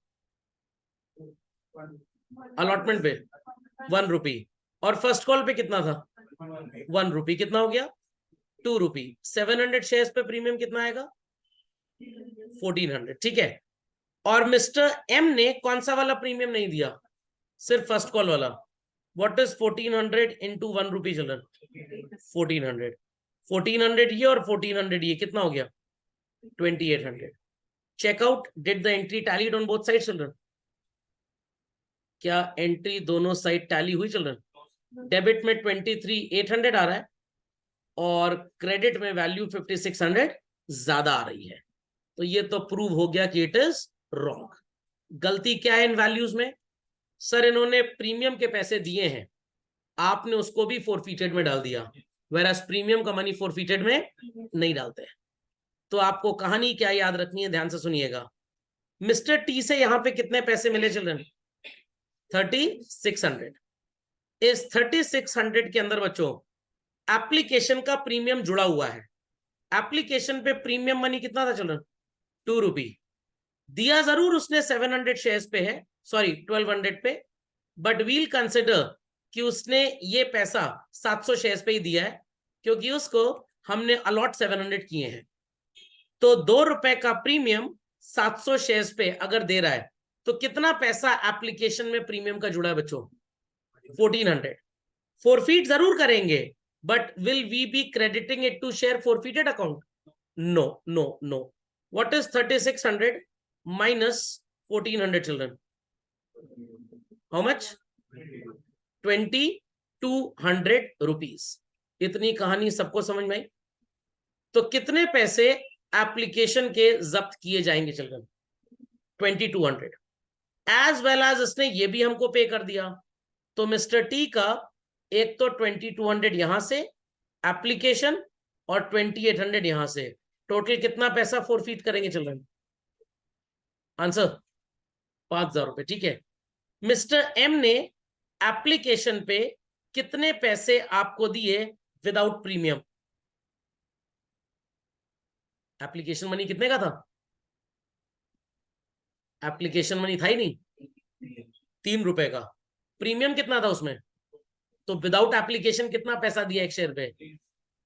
अलॉटमेंट पे 1 रुपी। और फर्स्ट कॉल पे कितना था? 1 रुपी। कितना हो गया? 2 रुपी। 700 शेयर्स पे प्रीमियम कितना आएगा? 1400, ठीक है। और मिस्टर एम ने कौन सा वाला प्रीमियम नहीं दिया? सिर्फ फर्स्ट कॉल वाला। What is 1400 into 1 rupee children? 1400। 1400 ये और 1400 ये, कितना हो गया? 2800। Check out, did the entry tallied on both side children? क्या एंट्री दोनों साइड टैली हुई चिल्ड्रन? डेबिट में 23,800 आ रहा है और क्रेडिट में वैल्यू 5,600 ज्यादा आ रही है। तो ये तो प्रूव हो गया कि इट इज रॉन्ग। गलती क्या है इन वैल्यूज में? सर इन्होंने प्रीमियम के पैसे दिए हैं, आपने उसको भी फोरफीटेड में डाल दिया, वेरास प्रीमियम का मनी फोरफीटेड में नहीं डालते। तो आपको कहानी क्या याद रखनी है, ध्यान से सुनिएगा। मिस्टर टी से यहां पे कितने पैसे मिले चिल्ड्रन? 3600। इस 3600 के अंदर बच्चों एप्लीकेशन का प्रीमियम जुड़ा हुआ है। एप्लीकेशन पे प्रीमियम मनी कितना था चिल्ड्रन? 2 रुपी। दिया जरूर उसने 700 शेयर्स पे है, सॉरी 1200 पे, बट वील कंसिडर कि उसने ये पैसा 700 शेयर्स पे ही दिया है, क्योंकि उसको हमने अलॉट 700 किए हैं। तो 2 रुपए का प्रीमियम 700 शेयर्स पे अगर दे रहा है तो कितना पैसा एप्लीकेशन में प्रीमियम का जुड़ा है बच्चों? 1400। फोरफीट जरूर करेंगे, but will we be crediting it to share forfeited account? No no no. What is 3600 minus 1400 children? How much? 2200 rupees। इतनी कहानी सबको समझ में आई? तो कितने पैसे एप्लीकेशन के जब्त किए जाएंगे चिल्ड्रन? 2200। एज वेल एज इसने ये भी हमको पे कर दिया, तो मिस्टर टी का एक तो 2200 यहां से एप्लीकेशन और 2800 यहां से, टोटल कितना पैसा फोरफीट करेंगे चिल्ड्रन? आंसर 5000 रुपए। ठीक है, मिस्टर एम ने एप्लीकेशन पे कितने पैसे आपको दिए विदाउट प्रीमियम? एप्लीकेशन मनी कितने का था? एप्लीकेशन मनी था ही नहीं, 3 रुपए का। प्रीमियम कितना था उसमें? तो विदाउट एप्लीकेशन कितना पैसा दिया एक शेयर पे?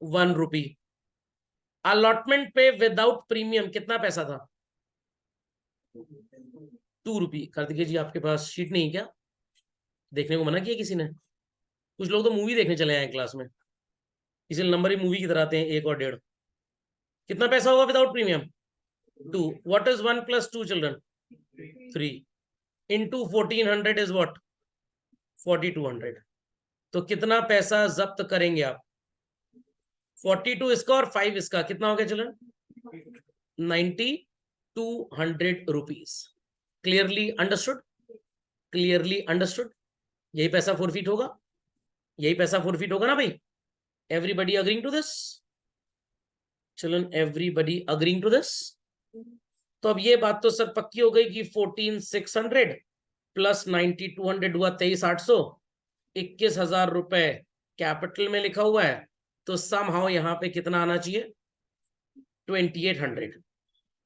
1 रुपी। अलॉटमेंट पे विदाउट प्रीमियम कितना पैसा था? 2 रुपी। कार्तिकेय जी आपके पास शीट नहीं क्या? देखने को मना किया किसी ने? कुछ लोग तो मूवी देखने चले आए क्लास में, इसलिए नंबर ही मूवी की तरह आते हैं 1 और 1.5। कितना पैसा होगा without premium? 2। What is 1 + 2 children? 3 into 1400 is what? 4200। तो कितना पैसा जब्त करेंगे आप? 42 इसका और 5 इसका, कितना हो गया children? 9200 rupees. Clearly understood? Clearly understood? यही पैसा फोरफीट होगा, यही पैसा फोरफीट होगा ना भाई? Everybody agreeing to this children? Everybody agreeing to this? तो अब ये बात तो सर पक्की हो गई कि 14600 प्लस 9200 हुआ 23800, 21000 रुपए कैपिटल में लिखा हुआ है, तो समहाउ यहां पे कितना आना चाहिए? 2800।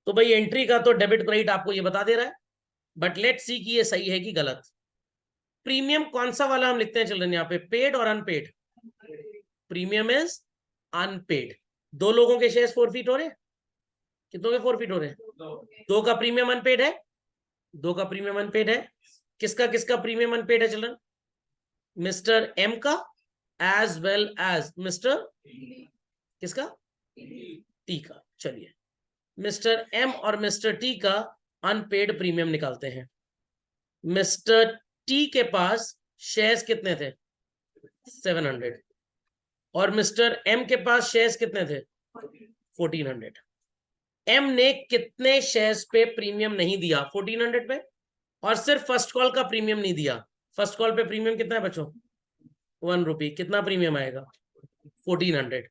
तो भाई एंट्री का तो डेबिट क्रेडिट आपको ये बता दे रहा है, बट लेट्स सी कि ये सही है कि गलत। प्रीमियम कौन सा वाला हम लिखते हैं चिल्ड्रन यहाँ पे, पेड और अनपेड? Premium is unpaid. 2 लोगों के शेयर्स फोरफीट हो रहे हैं, कितनों के फोरफीट हो रहे हैं? 2 का प्रीमियम अनपेड है, 2 का प्रीमियम अनपेड है। किसका किसका प्रीमियम अनपेड है चिल्ड्रन? मिस्टर एम का एज वेल एज मिस्टर किसका? टी का। चलिए मिस्टर एम और मिस्टर टी का अनपेड प्रीमियम निकालते हैं। मिस्टर टी के पास शेयर्स कितने थे? 700। और मिस्टर एम के पास शेयर्स कितने थे? 1400। एम ने कितने शेयर्स पे प्रीमियम नहीं दिया? 1400 पे, और सिर्फ फर्स्ट कॉल का प्रीमियम नहीं दिया। फर्स्ट कॉल पे प्रीमियम कितना है बच्चों? 1 रुपी। कितना प्रीमियम आएगा? 1400।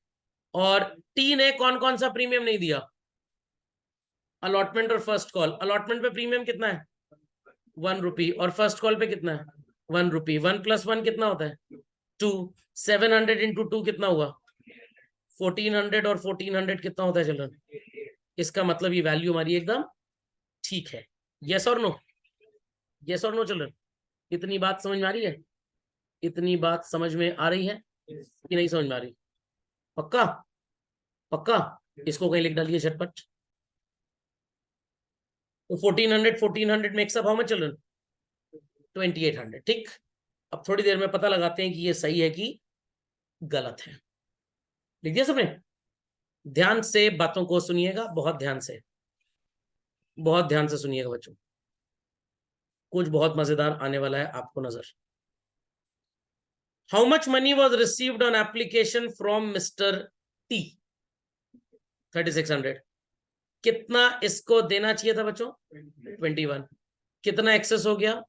और टी ने कौन कौन सा प्रीमियम नहीं दिया? अलॉटमेंट और फर्स्ट कॉल। अलॉटमेंट पे प्रीमियम कितना है? 1 रुपी। और फर्स्ट कॉल पे कितना है? 1 रुपी। 1 + 1 कितना होता है? 2। 700 × 2 कितना हुआ? 1400। और 1400 कितना होता है चिल्ड्रन? इसका मतलब ये वैल्यू हमारी एकदम ठीक है। यस और नो? यस और नो चिल्ड्रन? इतनी बात समझ में आ रही है? इतनी बात समझ में आ रही है कि नहीं समझ में आ रही? पक्का? पक्का? इसको कहीं लिख डालिए झटपट। तो 1400 makes up how much children? 2800। ठीक, अब थोड़ी देर में पता लगाते हैं कि ये सही है कि गलत है। लिख दिया सबने? ध्यान से बातों को सुनिएगा, बहुत ध्यान से, बहुत ध्यान से सुनिएगा बच्चों, कुछ बहुत मजेदार आने वाला है आपको नजर। How much money was received on application from mister T? 3600। कितना इसको देना चाहिए था बच्चों? 21। कितना एक्सेस हो गया?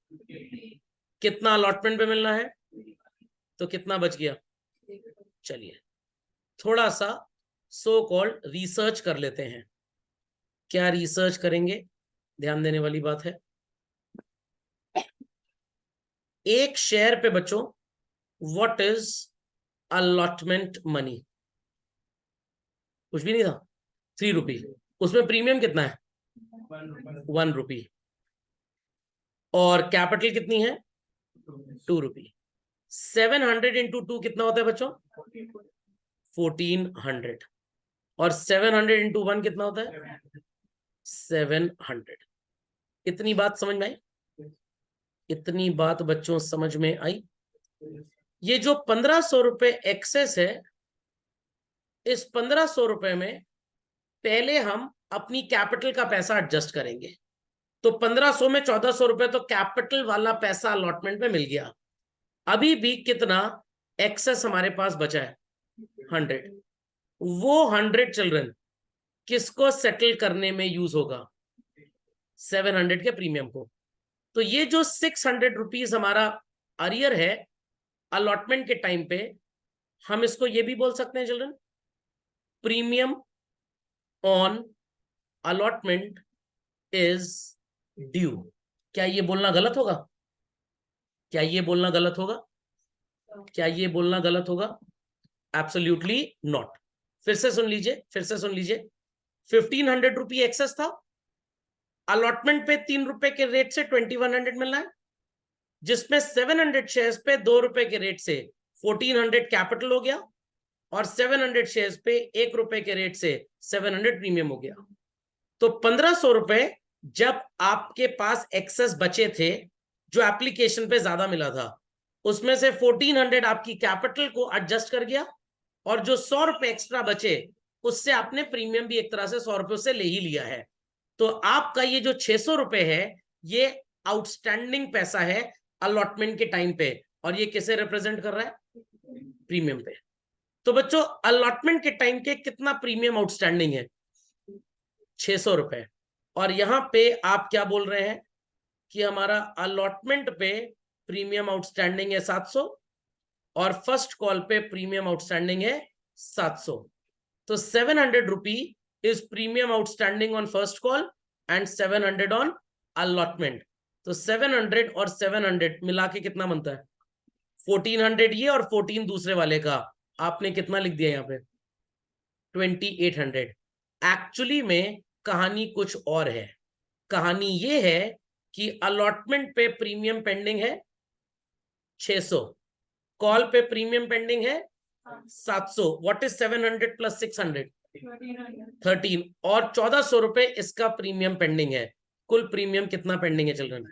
कितना अलॉटमेंट पे मिलना है? तो कितना बच गया? चलिए थोड़ा सा सो कॉल्ड रिसर्च कर लेते हैं। क्या रिसर्च करेंगे? ध्यान देने वाली बात है। एक शेयर पे बच्चों व्हाट इज अलॉटमेंट मनी? कुछ भी नहीं था, 3 रुपी। उसमें प्रीमियम कितना है? 1 रुपी। और कैपिटल कितनी है? 2 रुपी। 700 × 2 कितना होता है बच्चों? 1400। और 700 × 1 कितना होता है? 700। इतनी बात समझ में आई? इतनी बात बच्चों समझ में आई? ये जो 1500 रुपए एक्सेस है, इस 1500 रुपए में पहले हम अपनी कैपिटल का पैसा एडजस्ट करेंगे। तो 1500 में 1400 रुपए तो कैपिटल वाला पैसा अलॉटमेंट में मिल गया। अभी भी कितना एक्सेस हमारे पास बचा है? 100। वो 100 चिल्ड्रन किसको सेटल करने में यूज होगा? 700 के प्रीमियम को। तो ये जो 600 रुपीज हमारा अरियर है अलॉटमेंट के टाइम पे, हम इसको ये भी बोल सकते हैं children, premium on allotment is due. क्या ये बोलना गलत होगा? क्या ये बोलना गलत होगा? क्या ये बोलना गलत होगा? Absolutely not. फिर से सुन लीजिए, फिर से सुन लीजिए। 1500 रुपये एक्सेस था, अलॉटमेंट पे 3 रुपए के रेट से 2100 मिलना है, जिसमें 700 शेयर्स पे 2 रुपए के रेट से 1400 कैपिटल हो गया और 700 शेयर्स पे 1 रुपए के रेट से 700 प्रीमियम हो गया। तो 1500 रुपए जब आपके पास एक्सेस बचे थे, जो एप्लीकेशन पे ज्यादा मिला था, उसमें से 1400 आपकी कैपिटल को एडजस्ट कर गया और जो 100 रुपए एक्स्ट्रा बचे उससे आपने प्रीमियम भी एक तरह से 100 रुपए से ले ही लिया है। तो आपका ये जो 600 रुपए है ये आउटस्टैंडिंग पैसा है अलॉटमेंट के टाइम पे, और ये किसे रिप्रेजेंट कर रहा है? प्रीमियम पे। तो बच्चों अलॉटमेंट के टाइम के कितना प्रीमियम आउटस्टैंडिंग है? 600 रुपए। और यहां पे आप क्या बोल रहे हैं कि हमारा अलॉटमेंट पे प्रीमियम आउटस्टैंडिंग है 700 और फर्स्ट कॉल पे प्रीमियम आउटस्टैंडिंग है 700। तो 700 रुपी is premium outstanding on first call and 700 on allotment. तो 700 और 700 मिला के कितना बनता है? 1400 ये और 14 दूसरे वाले का। आपने कितना लिख दिया यहाँ पे? 2800। एक्चुअली में कहानी कुछ और है। कहानी ये है कि अलॉटमेंट पे प्रीमियम पेंडिंग है 600, कॉल पे प्रीमियम पेंडिंग है 700। What is 700 plus 600? 13। और 1400 रुपए इसका प्रीमियम पेंडिंग है। कुल प्रीमियम कितना पेंडिंग है चिल्ड्रन?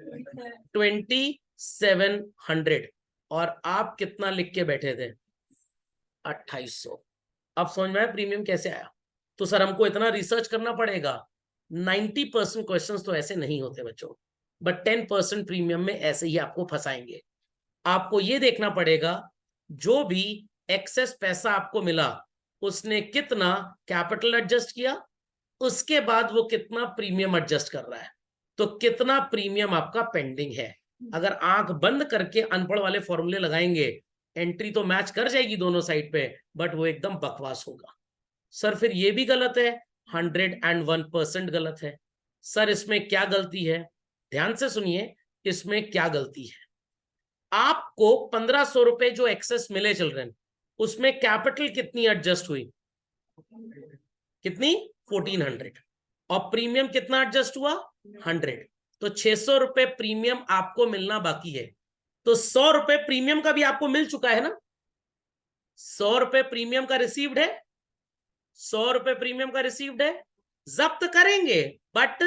2700। और आप कितना लिख के बैठे थे? 2800। अब समझ में आया प्रीमियम कैसे आया? तो सर हमको इतना रिसर्च करना पड़ेगा। 90% क्वेश्चंस तो ऐसे नहीं होते बच्चों, बट 10% प्रीमियम में ऐसे ही आपको फंसाएंगे। आपको ये देखना पड़ेगा जो भी एक्सेस पैसा आपको मिला उसने कितना कैपिटल एडजस्ट किया, उसके बाद वो कितना प्रीमियम एडजस्ट कर रहा है, तो कितना प्रीमियम आपका पेंडिंग है। अगर आंख बंद करके अनपढ़ वाले फॉर्मूले लगाएंगे, एंट्री तो मैच कर जाएगी दोनों साइड पे, बट वो एकदम बकवास होगा। सर फिर ये भी गलत है, 101% गलत है। सर इसमें क्या गलती है? ध्यान से सुनिए, इसमें क्या गलती है। आपको 1500 रुपए जो एक्सेस मिले चिल्ड्रन, उसमें कैपिटल कितनी एडजस्ट हुई? कितनी? 1400। और प्रीमियम कितना एडजस्ट हुआ? 100। तो 600 रुपए प्रीमियम आपको मिलना बाकी है। तो 100 रुपए प्रीमियम का भी आपको मिल चुका है ना? 100 रुपए प्रीमियम का रिसीव्ड है, 100 रुपए प्रीमियम का रिसीव्ड है। जब्त करेंगे बट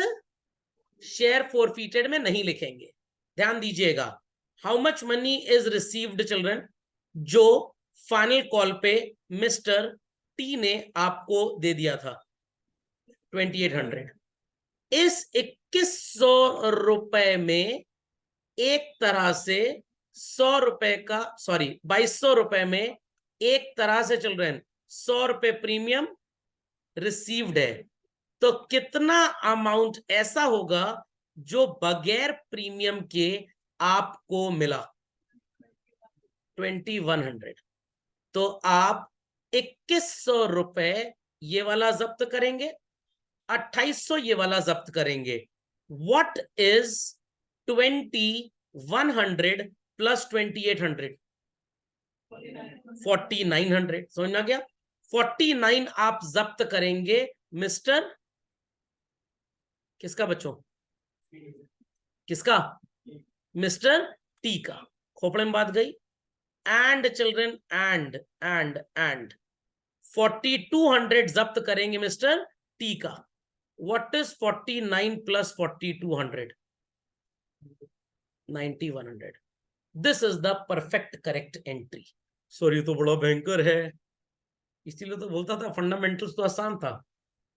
शेयर फॉरफीटेड में नहीं लिखेंगे। ध्यान दीजिएगा, how much money is received children, जो फाइनल कॉल पे मिस्टर टी ने आपको दे दिया था 2800। इस 2100 रुपए में एक तरह से 100 रुपए का, सॉरी 2200 रुपए में एक तरह से चिल्ड्रन 100 रुपए प्रीमियम रिसीव्ड है। तो कितना अमाउंट ऐसा होगा जो बगैर प्रीमियम के आपको मिला? 2100। तो आप 2100 रुपए ये वाला जब्त करेंगे, 2800 ये वाला जब्त करेंगे। What is 2100 plus 2800? 4900। समझ में आ गया? 49 आप जब्त करेंगे मिस्टर किसका बच्चों? किसका? मिस्टर टी का। खोपड़े में बात गई। एंड चिल्ड्रन एंड 4200 जब्त करेंगे मिस्टर टी का। What is 49 plus 4200? 9100। This is the perfect correct entry. Sorry तो बड़ा भयंकर है, इसीलिए तो बोलता था फंडामेंटल्स तो आसान था,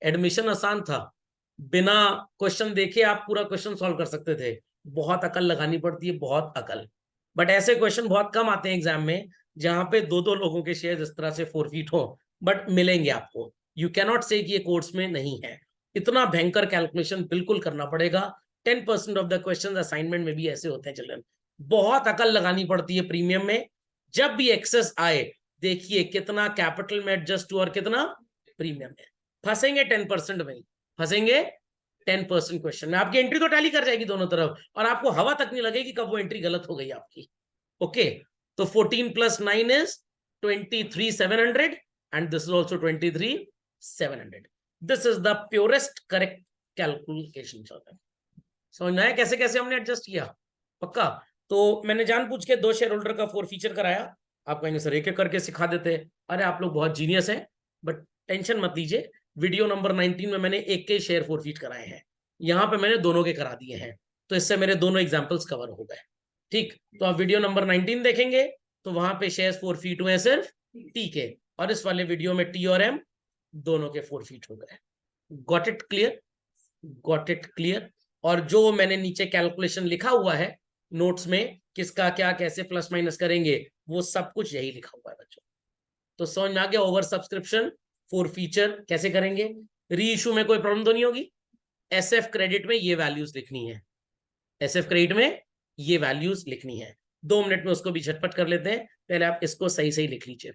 एडमिशन आसान था, बिना क्वेश्चन देखे आप पूरा क्वेश्चन सॉल्व कर सकते थे। बहुत अकल लगानी पड़ती है, बहुत अकल। बट ऐसे क्वेश्चन बहुत कम आते हैं एग्जाम में जहां पे दो दो लोगों के शेयर इस तरह से फोरफीट हो बट मिलेंगे आपको। यू कैनॉट से कि ये कोर्स में नहीं है। इतना भयंकर कैलकुलेशन बिल्कुल करना पड़ेगा। 10% ऑफ द क्वेश्चन असाइनमेंट में भी ऐसे होते हैं चिल्ड्रन। बहुत अकल लगानी पड़ती है प्रीमियम में। जब भी एक्सेस आए देखिए कितना कैपिटल में एडजस्ट हुआ और कितना प्रीमियम में। फंसेंगे 10% में, फंसेंगे 10% क्वेश्चन में। आपकी एंट्री तो टैली कर जाएगी दोनों तरफ और आपको हवा तक नहीं लगेगी कब वो एंट्री गलत हो गई आपकी। ओके, तो 14 + 9 is 23,700 and this is also 23,700. This is the purest correct calculation. समझ में आया कैसे कैसे हमने एडजस्ट किया? पक्का। तो मैंने जानबूझ के 2 शेयर होल्डर का 4 फीचर कराया। आप कहेंगे सर एक एक करके सिखा देते। अरे आप लोग बहुत जीनियस हैं, बट टेंशन मत लीजिए। वीडियो नंबर 19 में मैंने एक के शेयर 4 फीट कराए हैं, यहाँ पे मैंने दोनों के करा दिए हैं, तो इससे मेरे दोनों एग्जाम्पल्स कवर हो गए। ठीक, तो आप वीडियो नंबर 19 देखेंगे तो वहां पे शेयर्स 4 फीट हुए सिर्फ टी के, और इस वाले वीडियो में टी और एम दोनों के 4 फीट हो गए। Got it clear? Got it clear? और जो मैंने नीचे कैलकुलेशन लिखा हुआ है नोट्स में, किसका क्या कैसे प्लस माइनस करेंगे, वो सब कुछ यही लिखा हुआ है बच्चों। तो समझ में आ गया? ओवर सब्सक्रिप्शन 4 फीचर कैसे करेंगे। री इशू में कोई प्रॉब्लम तो नहीं होगी। एसएफ क्रेडिट में ये वैल्यूज लिखनी है, एसएफ क्रेडिट में ये वैल्यूज लिखनी है। 2 मिनट में उसको भी झटपट कर लेते हैं। पहले आप इसको सही सही लिख लीजिए।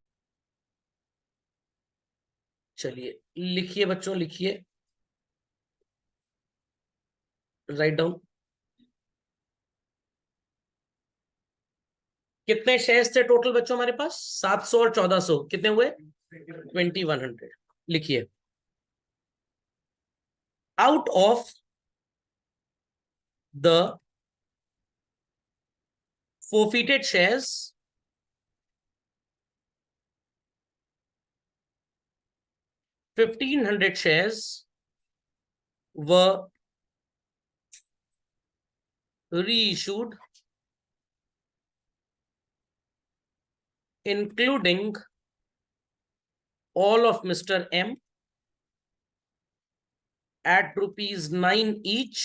चलिए लिखिए बच्चों, लिखिए, राइट डाउन। कितने शेयर्स थे टोटल बच्चों हमारे पास? 700 और 1400, कितने हुए? 2100। लिखिए, out of the forfeited shares, 1500 shares were reissued, including all of Mr. M at ₹9 each,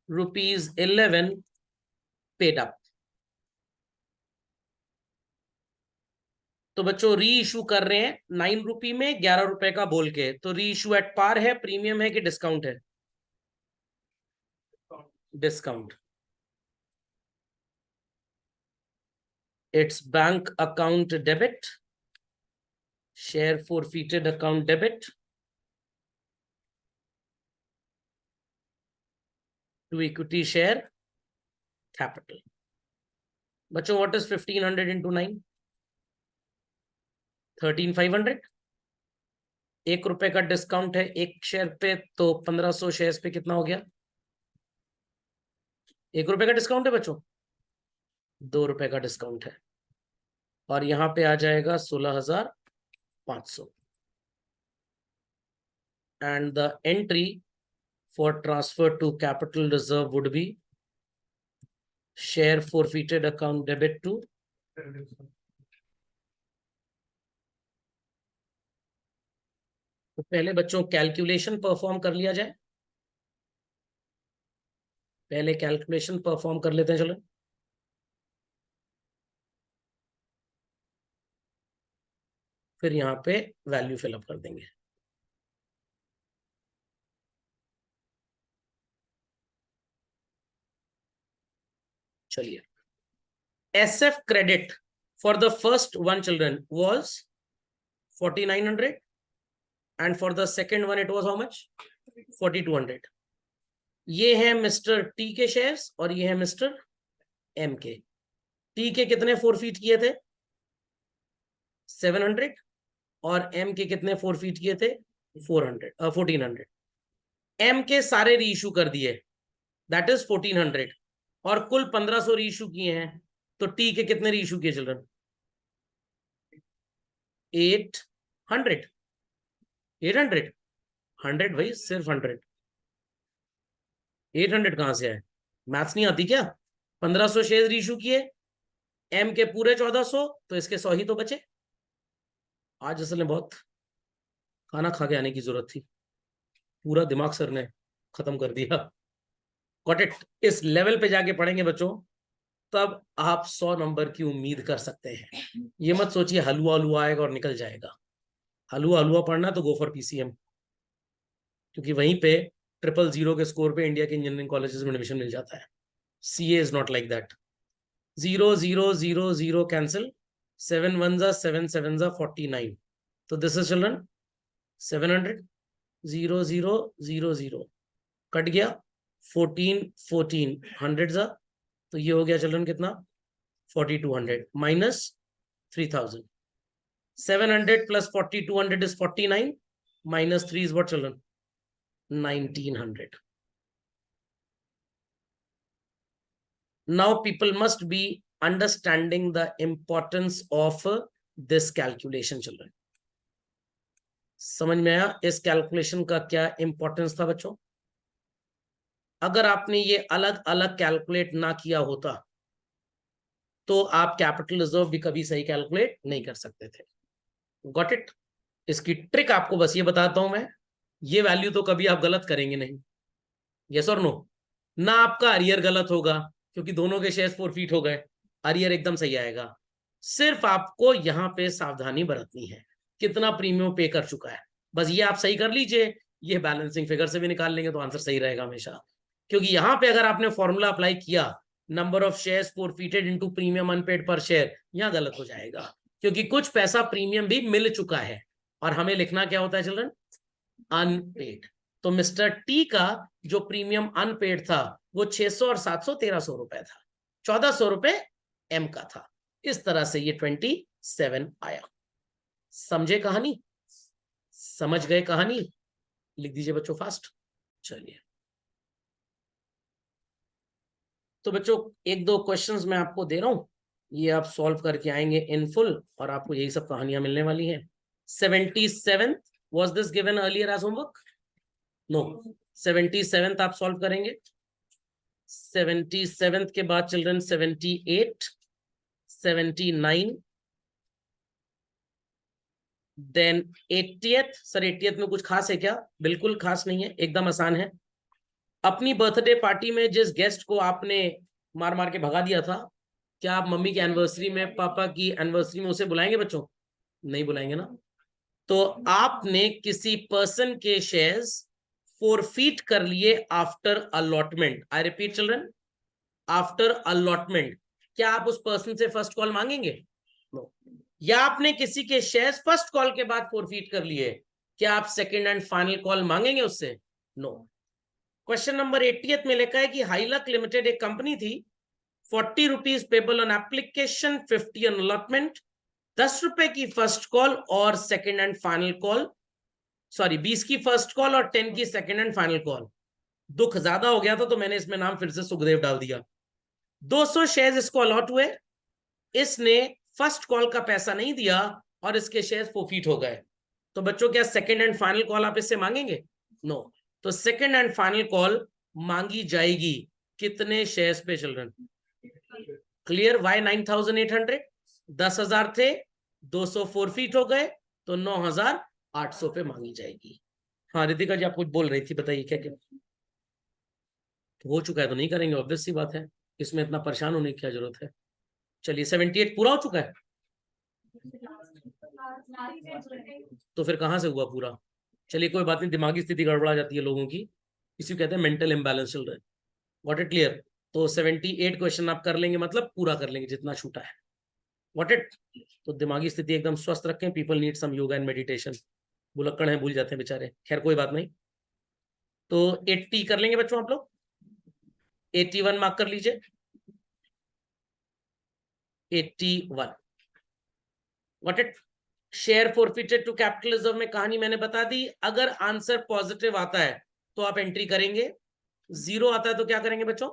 ₹11 paid up. तो बच्चों री इशू कर रहे हैं 9 रुपये में 11 रुपए का बोल के, तो री इशू एट पार है, प्रीमियम है कि डिस्काउंट है? Discount. It's bank account debit, share forfeited account debit to equity share capital. बच्चों व्हाट इज 1500 into 9? 13,500। 1 रुपए का डिस्काउंट है एक शेयर पे, तो 1500 शेयर्स पे कितना हो गया? 1 रुपए का डिस्काउंट है बच्चों, 2 रुपए का डिस्काउंट है, और यहां पे आ जाएगा 16,500। And the entry for transfer to capital reserve would be share forfeited account debit to, तो पहले बच्चों कैलकुलेशन परफॉर्म कर लिया जाए। पहले कैलकुलेशन परफॉर्म कर लेते हैं, चलो। फिर यहाँ पे वैल्यू फिलअप कर देंगे। चलिए, SF credit for the first one children was 4,900 and for the second one it was how much? 4,200। ये है मिस्टर टी के शेयर्स और ये है मिस्टर एम के। टी के कितने 4 फीट किए थे? 700, और एम के कितने 4 फीट किए थे? 1400। एम के सारे रीइशू कर दिए, दैट इज 1400, और कुल 1500 रीइशू किए हैं। तो टी के कितने रीइशू किए चिल्ड्रन? 800। 100 भाई, सिर्फ 100। 800 कहां से है? मैथ्स नहीं आती क्या? 1500 शेयर रीइशू किए, एम के पूरे 1400, तो इसके 100 ही तो बचे। आज असल में बहुत खाना खा के आने की जरूरत थी, पूरा दिमाग सर ने खत्म कर दिया। Got it? इस लेवल पे जाके पढ़ेंगे बच्चों तब आप 100 नंबर की उम्मीद कर सकते हैं। ये मत सोचिए हलवा हलवा आएगा और निकल जाएगा। हलवा हलवा पढ़ना तो गो फॉर पीसीएम, क्योंकि वहीं पे 000 के स्कोर पे इंडिया के इंजीनियरिंग कॉलेजेस में एडमिशन मिल जाता है। CA is not like that. 0 0 0 0 cancel, 7 1 जा 7 7 जा 49। तो दिस इज चिल्ड्रन 700, 0 0 0 0 कट गया, 14 14 100 जा, तो ये हो गया चिल्ड्रन कितना, 4200 minus 3000। 700 plus 4200 is 49, minus 3 is what children, 1900. Now people must be understanding the importance of this calculation children. समझ में आया इस कैलकुलेशन का क्या इंपॉर्टेंस था बच्चों? अगर आपने ये अलग अलग कैलकुलेट ना किया होता तो आप कैपिटल रिजर्व भी कभी सही कैलकुलेट नहीं कर सकते थे। Got it? इसकी ट्रिक आपको बस ये बताता हूं मैं, ये वैल्यू तो कभी आप गलत करेंगे नहीं। यस और नो? ना आपका अरियर गलत होगा क्योंकि दोनों के शेयर फोरफीट हो गए, अरियर एकदम सही आएगा। सिर्फ आपको यहां पे सावधानी बरतनी है, कितना प्रीमियम पे कर चुका है, बस ये आप सही कर लीजिए। ये बैलेंसिंग फिगर से भी निकाल लेंगे तो आंसर सही रहेगा हमेशा। क्योंकि यहां पे अगर आपने फॉर्मूला अप्लाई किया number of shares forfeited into premium unpaid per share, यहां गलत हो जाएगा क्योंकि कुछ पैसा प्रीमियम भी मिल चुका है और हमें लिखना क्या होता है चिल्ड्रन, अनपेड। तो मिस्टर टी का जो प्रीमियम अनपेड था वो 600 और 700 1300 रुपए था, 1400 रुपए एम का था। इस तरह से ये 27 आया। समझे कहानी? समझ गए कहानी? लिख दीजिए बच्चों फास्ट। चलिए तो बच्चों एक दो क्वेश्चंस मैं आपको दे रहा हूं, ये आप सॉल्व करके आएंगे इन फुल और आपको यही सब कहानियां मिलने वाली हैं। 77th was this given earlier as homework? No. 77th आप सॉल्व करेंगे। 77th के बाद children 78, 79, then 80th। Sir 80th में कुछ खास है क्या? बिल्कुल खास नहीं है, एकदम आसान है। अपनी बर्थडे पार्टी में जिस गेस्ट को आपने मार मार के भगा दिया था, क्या आप मम्मी की एनिवर्सरी में, पापा की एनिवर्सरी में उसे बुलाएंगे बच्चों? नहीं बुलाएंगे ना। तो आपने किसी पर्सन के शेयर्स फोरफीट कर लिए आफ्टर अलॉटमेंट। आई रिपीट चिल्ड्रन, आफ्टर अलॉटमेंट। क्या आप उस पर्सन से फर्स्ट कॉल मांगेंगे? नो। या आपने किसी के शेयर्स फर्स्ट कॉल के बाद फोरफीट कर लिए, क्या आप सेकंड एंड फाइनल कॉल मांगेंगे उससे? नो। क्वेश्चन नंबर 80th में लिखा है कि हाईलक लिमिटेड एक कंपनी थी, 40 rupees payable on application, 50 on allotment, 10 रुपए की फर्स्ट कॉल और second and final call, sorry 20 की फर्स्ट कॉल और 10 की सेकंड एंड फाइनल कॉल। दुख ज्यादा हो गया था तो मैंने इसमें नाम फिर से सुखदेव डाल दिया। 200 शेयर्स इसको अलॉट हुए, इसने फर्स्ट कॉल का पैसा नहीं दिया और इसके शेयर्स फोरफीट हो गए। तो बच्चों क्या सेकंड एंड फाइनल कॉल आप इससे मांगेंगे? नो। तो सेकंड एंड फाइनल कॉल मांगी जाएगी कितने शेयर्स पे चिल्ड्रन? क्लियर? वाई 9800? 10,000 थे, 200 फोरफीट हो गए तो 9,800 पे मांगी जाएगी। हाँ रितिका जी आप कुछ बोल रही थी, बताइए क्या क्या? हो चुका है तो नहीं करेंगे, ऑब्वियस सी बात है, इसमें इतना परेशान होने की क्या जरूरत है। चलिए 78 पूरा हो चुका है, तो फिर कहां से हुआ पूरा? चलिए कोई बात नहीं, दिमागी स्थिति गड़बड़ा जाती है लोगों की, इसी को कहते हैं mental imbalance children. What it clear? तो 78 क्वेश्चन आप कर लेंगे, मतलब पूरा कर लेंगे जितना छूटा है। What it? तो दिमागी स्थिति एकदम स्वस्थ रखें। People need some yoga and meditation. भुलक्कड़ हैं, भूल जाते हैं बेचारे, खैर कोई बात नहीं। तो 80 कर लेंगे बच्चों आप लोग, 81 मार्क कर लीजिए, 81। What it? Share forfeited to capital reserve में कहानी मैंने बता दी। अगर आंसर पॉजिटिव आता है तो आप एंट्री करेंगे, 0 आता है तो क्या करेंगे बच्चों?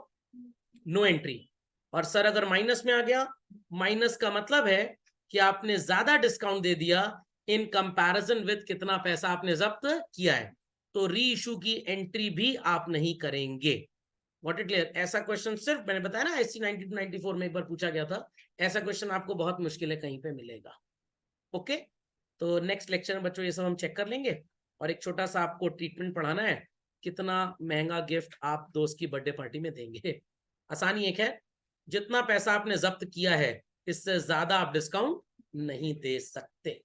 No entry. और सर अगर माइनस में आ गया, माइनस का मतलब है कि आपने ज्यादा डिस्काउंट दे दिया इन कंपैरिजन विद कितना पैसा आपने जब्त किया है, तो री इशू की एंट्री भी आप नहीं करेंगे। What it clear? ऐसा क्वेश्चन सिर्फ मैंने बताया ना IC 90 to 94 में एक बार पूछा गया था, ऐसा क्वेश्चन आपको बहुत मुश्किल है कहीं पे मिलेगा। ओके तो नेक्स्ट लेक्चर में बच्चों ये सब हम चेक कर लेंगे। और एक छोटा सा आपको ट्रीटमेंट पढ़ाना है, कितना महंगा गिफ्ट आप दोस्त की बर्थडे पार्टी में देंगे। आसानी एक है, जितना पैसा आपने जब्त किया है इससे ज्यादा आप डिस्काउंट नहीं दे सकते।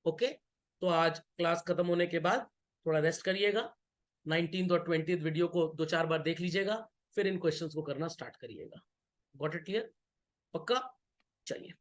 ओके, तो आज क्लास खत्म होने के बाद थोड़ा रेस्ट करिएगा, 19th और 20th वीडियो को 2-4 बार देख लीजिएगा, फिर इन क्वेश्चंस को करना स्टार्ट करिएगा। Got it clear? पक्का? चलिए।